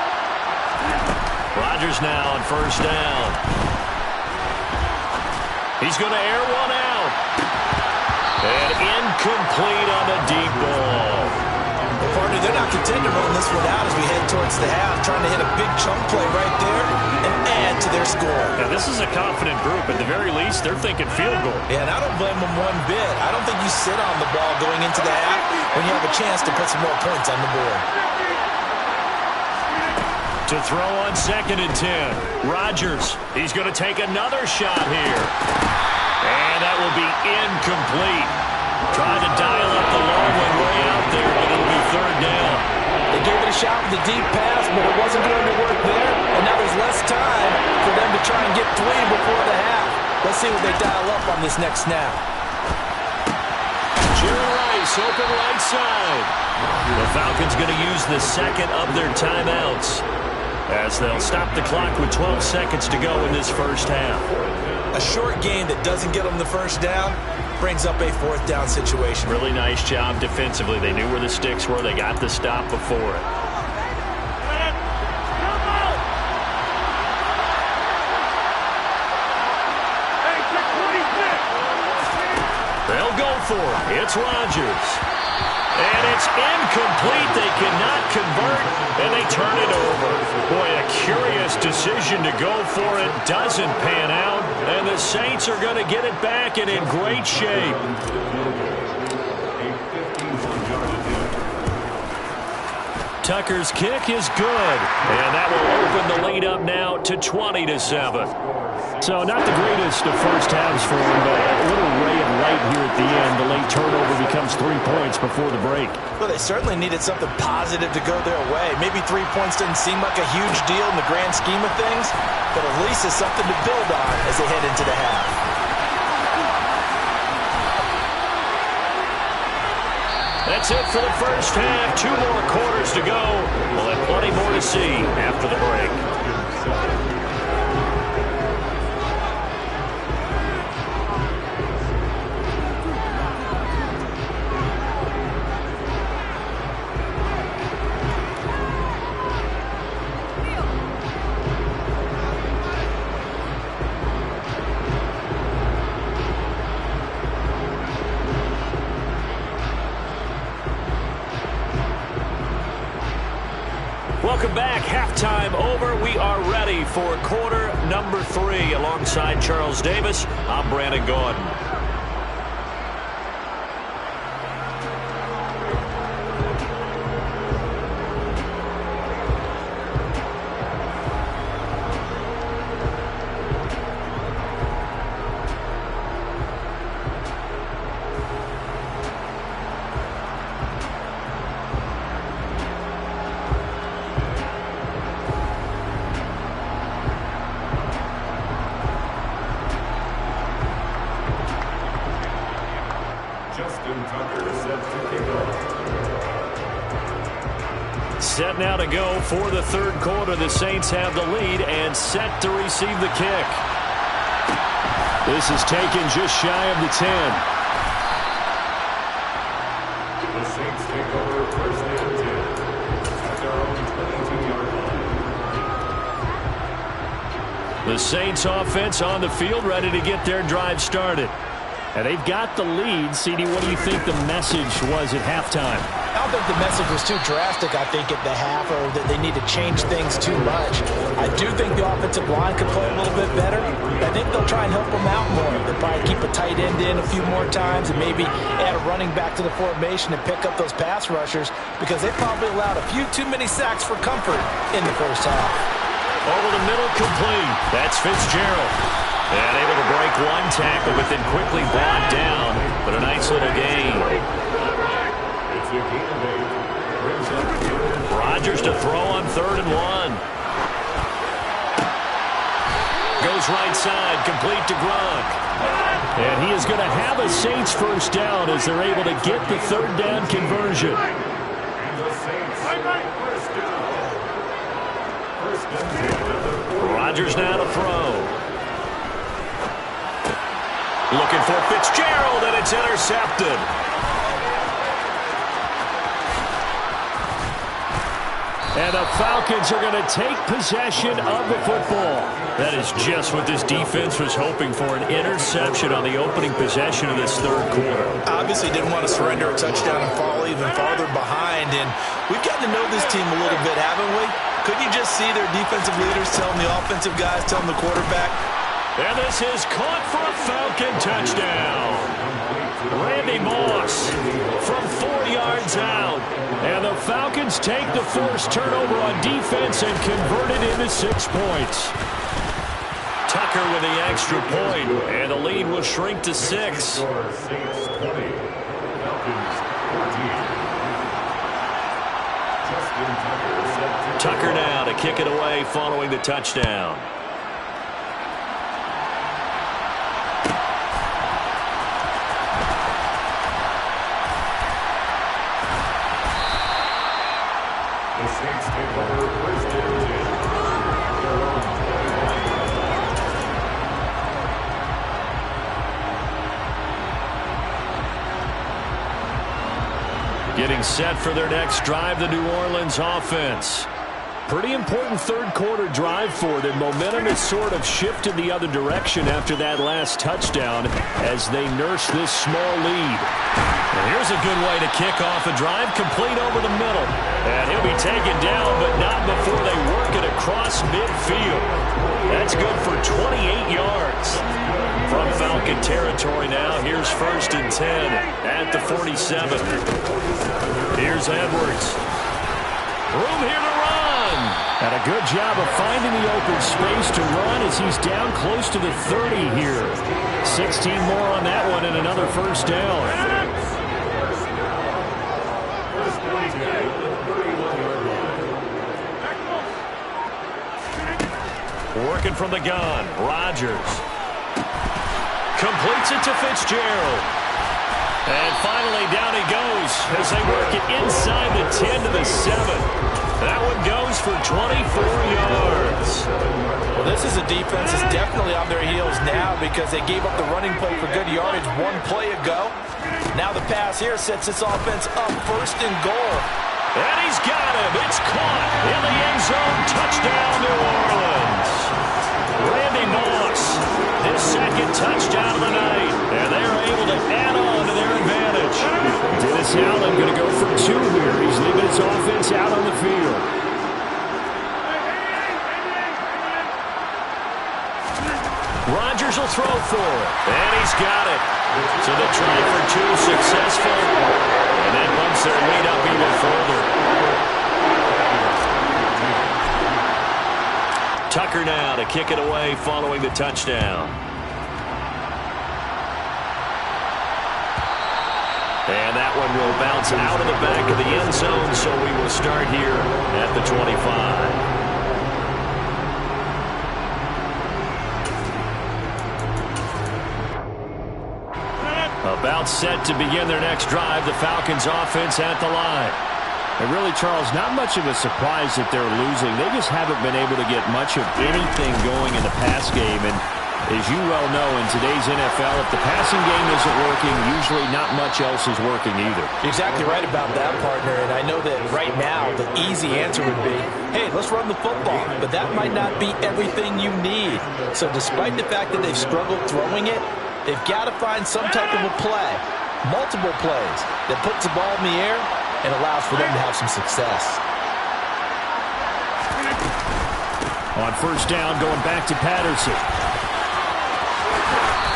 Rodgers now on first down. He's going to air one out. And incomplete on the deep ball. partner, they're not content to run this one out as we head towards the half, trying to hit a big chunk play right there and add to their score. Now, this is a confident group. At the very least, they're thinking field goal. Yeah, and I don't blame them one bit. I don't think you sit on the ball going into the half when you have a chance to put some more points on the board. To throw on 2nd and 10. Rodgers, he's going to take another shot here. And that will be incomplete. Trying to dial up the long one way out there, but it'll be 3rd down. They gave it a shot with a deep pass, but it wasn't going to work there. And now there's less time for them to try and get 3 before the half. Let's see what they dial up on this next snap. Jerry Rice, open right side. The Falcons going to use the second of their timeouts, as they'll stop the clock with 12 seconds to go in this first half. A short game that doesn't get them the first down brings up a 4th down situation. Really nice job defensively. They knew where the sticks were. They got the stop before it. They'll go for it. It's Rodgers. And it's incomplete. They cannot convert, and they turn it over. Boy, a curious decision to go for it. Doesn't pan out, and the Saints are going to get it back and in great shape. Tucker's kick is good, and that will open the lead up now to 20-7. So not the greatest of first halves for him, but a little ray of light here at the end. The late turnover becomes 3 points before the break. Well, they certainly needed something positive to go their way. Maybe 3 points doesn't seem like a huge deal in the grand scheme of things, but at least it's something to build on as they head into the half. That's it for the first half. 2 more quarters to go. We'll have plenty more to see after the break. Welcome back. Halftime over. We are ready for quarter number 3. Alongside Charles Davis, I'm Brandon Gordon. Set now to go for the 3rd quarter. The Saints have the lead and set to receive the kick. This is taken just shy of the 10. The Saints take over 1st and 10 at their own 22-yard line. The Saints offense on the field, ready to get their drive started. And they've got the lead. CD, what do you think the message was at halftime? I don't think the message was too drastic, I think, at the half, or that they need to change things too much. I do think the offensive line could play a little bit better. I think they'll try and help them out more. They'll probably keep a tight end in a few more times and maybe add a running back to the formation and pick up those pass rushers, because they probably allowed a few too many sacks for comfort in the first half. Over the middle, complete. That's Fitzgerald. And able to break one tackle, but then quickly brought down. But a nice little gain. Rodgers to throw on 3rd and 1. Goes right side, complete to Gronk. And he is going to have a Saints first down as they're able to get the 3rd down conversion. Rodgers now to throw. Looking for Fitzgerald, and it's intercepted. And the Falcons are going to take possession of the football. That is just what this defense was hoping for, an interception on the opening possession of this third quarter. Obviously didn't want to surrender a touchdown and fall even farther behind. And we've gotten to know this team a little bit, haven't we? Couldn't you just see their defensive leaders telling the offensive guys, telling the quarterback? And this is caught for a Falcon touchdown. Randy Moss from 4 yards out. And the Falcons take the forced turnover on defense and convert it into 6 points. Tucker with the extra point, and the lead will shrink to 6. Tucker now to kick it away following the touchdown. The Saints take over first and 10. Getting set for their next drive, the New Orleans offense. Pretty important third quarter drive for them. Momentum has sort of shifted the other direction after that last touchdown as they nurse this small lead. And here's a good way to kick off a drive, complete over the middle. And he'll be taken down, but not before they work it across midfield. That's good for 28 yards. From Falcon territory now, here's first and 10 at the 47. Here's Edwards. Room here to run. And a good job of finding the open space to run as he's down close to the 30 here. 16 more on that one and another first down. Working from the gun, Rodgers. Completes it to Fitzgerald. And finally down he goes as they work it inside the 10 to the 7. That one goes for 24 yards. Well, this is a defense that's definitely on their heels now because they gave up the running play for good yardage one play ago. Now the pass here sets this offense up first and goal. And he's got him. It's caught in the end zone. Touchdown, New Orleans. Randy Moss, his second touchdown of the night. And they are able to add on to their advantage. Dennis Allen going to go for 2 here. He's leaving his offense out on the field. Rodgers will throw for it. And he's got it. So the try for 2 successful. And that bumps their lead up even further. Tucker now to kick it away following the touchdown. And that one will bounce out of the back of the end zone, so we will start here at the 25. About set to begin their next drive, the Falcons offense at the line. And really, Charles, not much of a surprise that they're losing. They just haven't been able to get much of anything going in the pass game. And as you well know, in today's NFL, if the passing game isn't working, usually not much else is working either. You're exactly right about that, partner. And I know that right now the easy answer would be, hey, let's run the football. But that might not be everything you need. So despite the fact that they've struggled throwing it, they've got to find some type of a play, multiple plays, that puts the ball in the air and allows for them to have some success. On first down, going back to Patterson.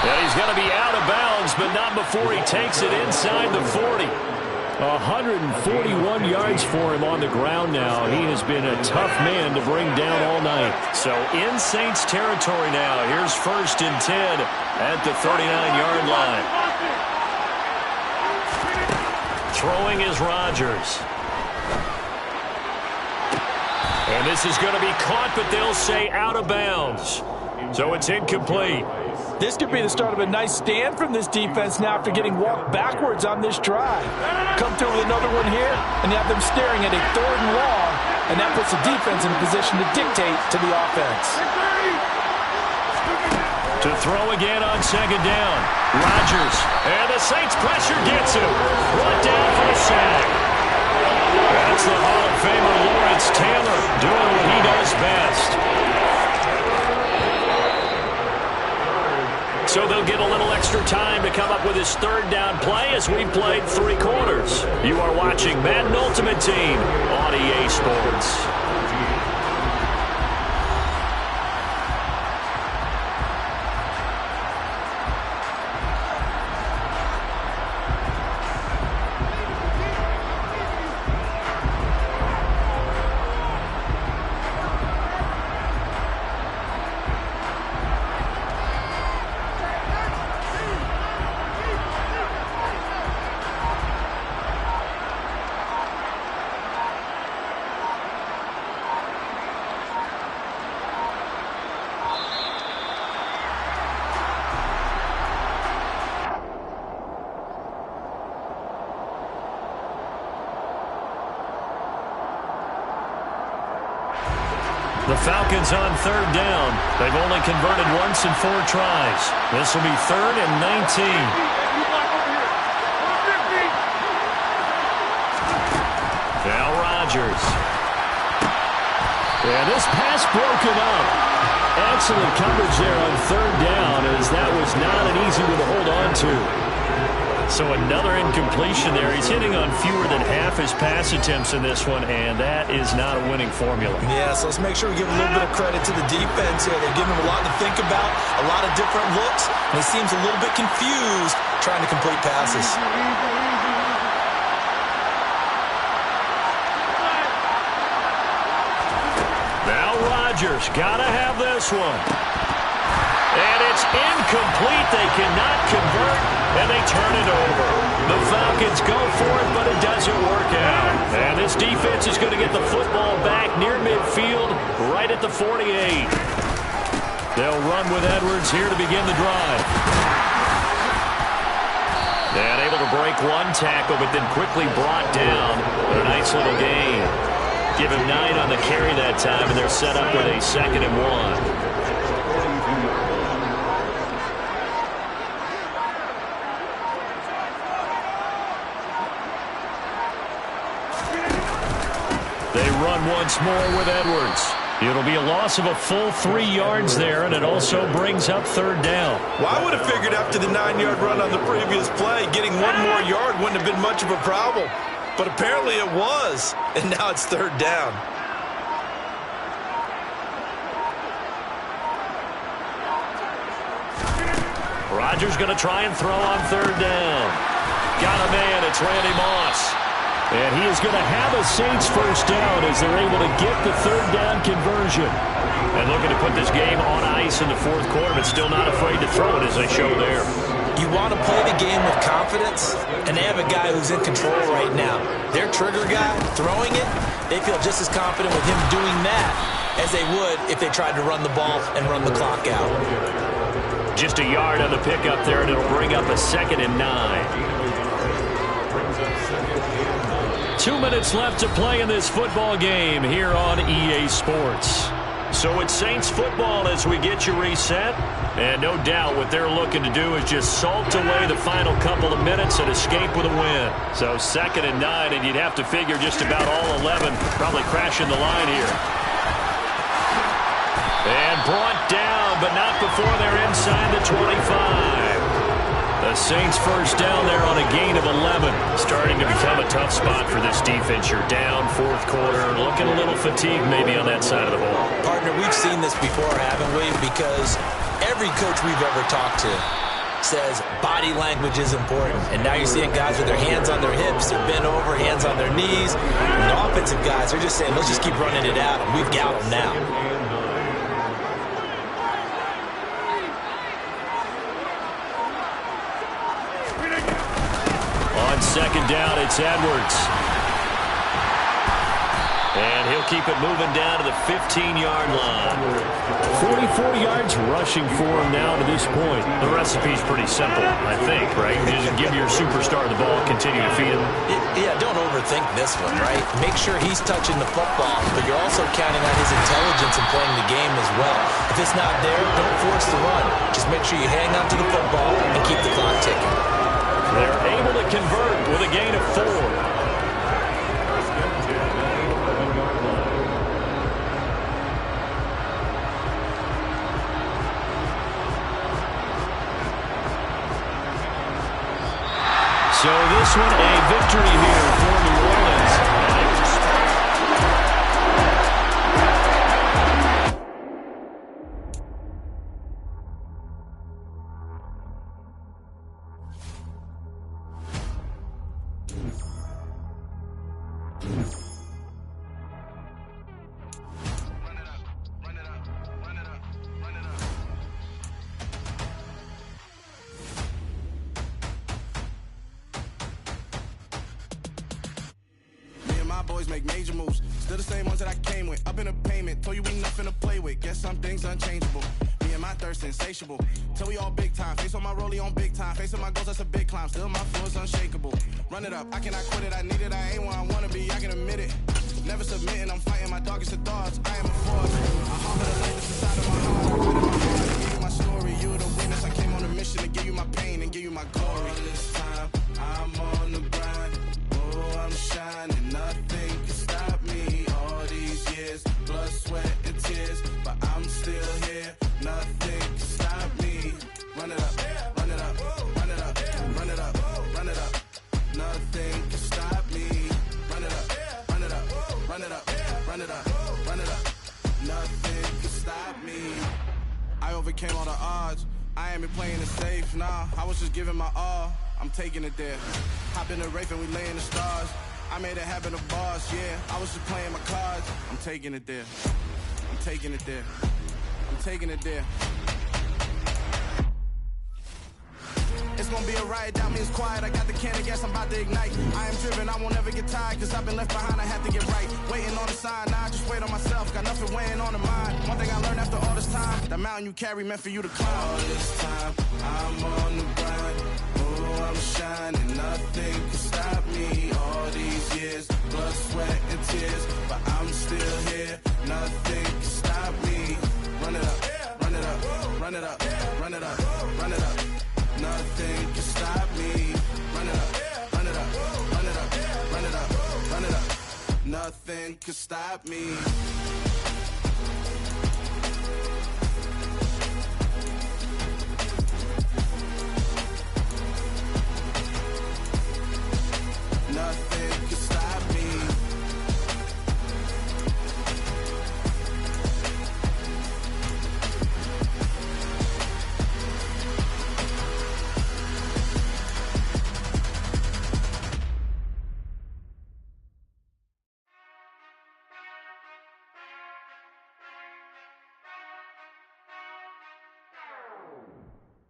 And he's going to be out of bounds, but not before he takes it inside the 40. 141 yards for him on the ground now. He has been a tough man to bring down all night. So in Saints territory now. Here's first and 10 at the 39-yard line. Throwing is Rodgers. And this is going to be caught, but they'll say out of bounds. So it's incomplete. This could be the start of a nice stand from this defense now after getting walked backwards on this drive. Come through with another one here, and you have them staring at a 3rd and long, and that puts the defense in a position to dictate to the offense. To throw again on second down. Rodgers. And the Saints pressure gets him. Brought down for a sack. That's the Hall of Famer Lawrence Taylor doing what he does best. So they'll get a little extra time to come up with his third down play as we've played 3 quarters. You are watching Madden Ultimate Team on EA Sports. The Falcons on 3rd down. They've only converted once in 4 tries. This will be 3rd and 19. Now Rodgers. Yeah, this pass broken up. Excellent coverage there on 3rd down, as that was not an easy one to hold on to. So another incompletion there. He's hitting on fewer than half his pass attempts in this one, and that is not a winning formula. Yeah, so let's make sure we give a little bit of credit to the defense here. They're giving him a lot to think about, a lot of different looks, and he seems a little bit confused trying to complete passes. Now Rodgers, gotta have this one. And it's incomplete. They cannot convert, and they turn it over. The Falcons go for it, but it doesn't work out. And this defense is going to get the football back near midfield, right at the 48. They'll run with Edwards here to begin the drive. And able to break 1 tackle, but then quickly brought down. But a nice little gain. Give him 9 on the carry that time, and they're set up with a 2nd and 1. They run once more with Edwards. It'll be a loss of a full 3 yards there, and it also brings up 3rd down. Well, I would have figured after the 9-yard run on the previous play, getting 1 more yard wouldn't have been much of a problem. But apparently it was, and now it's 3rd down. Rodgers going to try and throw on 3rd down. Got a man, it's Randy Moss. And he is going to have a Saints first down as they're able to get the 3rd down conversion. And looking to put this game on ice in the 4th quarter, but still not afraid to throw it as they show there. You want to play the game with confidence, and they have a guy who's in control right now. Their trigger guy, throwing it, they feel just as confident with him doing that as they would if they tried to run the ball and run the clock out. Just a yard on the pickup there, and it'll bring up a 2nd and 9. 2 minutes left to play in this football game here on EA Sports. So it's Saints football as we get you reset. And no doubt what they're looking to do is just salt away the final couple of minutes and escape with a win. So 2nd and 9, and you'd have to figure just about all 11 probably crashing the line here. And brought down, but not before they're inside the 25. The Saints first down there on a gain of 11. Starting to become a tough spot for this defense. You're down 4th quarter, looking a little fatigued maybe on that side of the ball. Partner, we've seen this before, haven't we? Because every coach we've ever talked to says body language is important. And now you're seeing guys with their hands on their hips, they're bent over, hands on their knees. And the offensive guys are just saying, let's just keep running it out, and we've got them now. On 2nd down, it's Edwards. And he'll keep it moving down to the 15-yard line. 44 yards rushing for him now to this point. The recipe's pretty simple, I think, right? You just give your superstar the ball, continue to feed him. Yeah, don't overthink this one, right? Make sure he's touching the football, but you're also counting on his intelligence in playing the game as well. If it's not there, don't force the run. Just make sure you hang on to the football and keep the clock ticking. They're able to convert with a gain of 4. So this one a victory here for New Orleans. Boys make major moves, still the same ones that I came with. Up in a payment, told you we nothing to play with. Guess some things unchangeable. Me and my thirst insatiable. Till we all big time. Face on my rollie on big time. Facing my goals, that's a big climb. Still my flow is unshakable. Run it up, I cannot quit it. I need it, I ain't where I wanna be. I can admit it. Never submitting, I'm fighting my darkest of thoughts. I am a force. I harbor the lightness inside of my heart. I write in my heart to give you my story. You the witness. I came on a mission to give you my pain and give you my glory. All this time, I'm on the grind. Oh, I'm shining. Nothing can stop me. All these years, blood, sweat, and tears, but I'm still here. Nothing can stop me. Run it up, run it up, run it up, run it up, run it up. Nothing can stop me. Run it up, run it up, run it up, run it up, run it up. Nothing can stop me. I overcame all the odds. I ain't been playing it safe, nah. I was just giving my all. I'm taking it there. Hop in the Wraith and we lay in the stars. I made it happen to boss, yeah. I was just playing my cards. I'm taking it there. I'm taking it there. I'm taking it there. It's gonna be a riot, doubt me it's quiet. I got the can of gas, I'm about to ignite. I am driven, I won't ever get tired, cause I've been left behind, I have to get right. Waiting on the sign, now I just wait on myself. Got nothing weighing on the mind. One thing I learned after all this time, the mountain you carry meant for you to climb. All this time, I'm on the grind. Oh, I'm shining, nothing can stop me. All these years, blood, sweat, and tears, but I'm still here. Nothing can stop me. Run it up, run it up, run it up, run it up, run it up. Nothing can stop me. Run it up, run it up, run it up, run it up, run it up. Nothing can stop me. Nothing can stop me.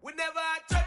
Whenever I turn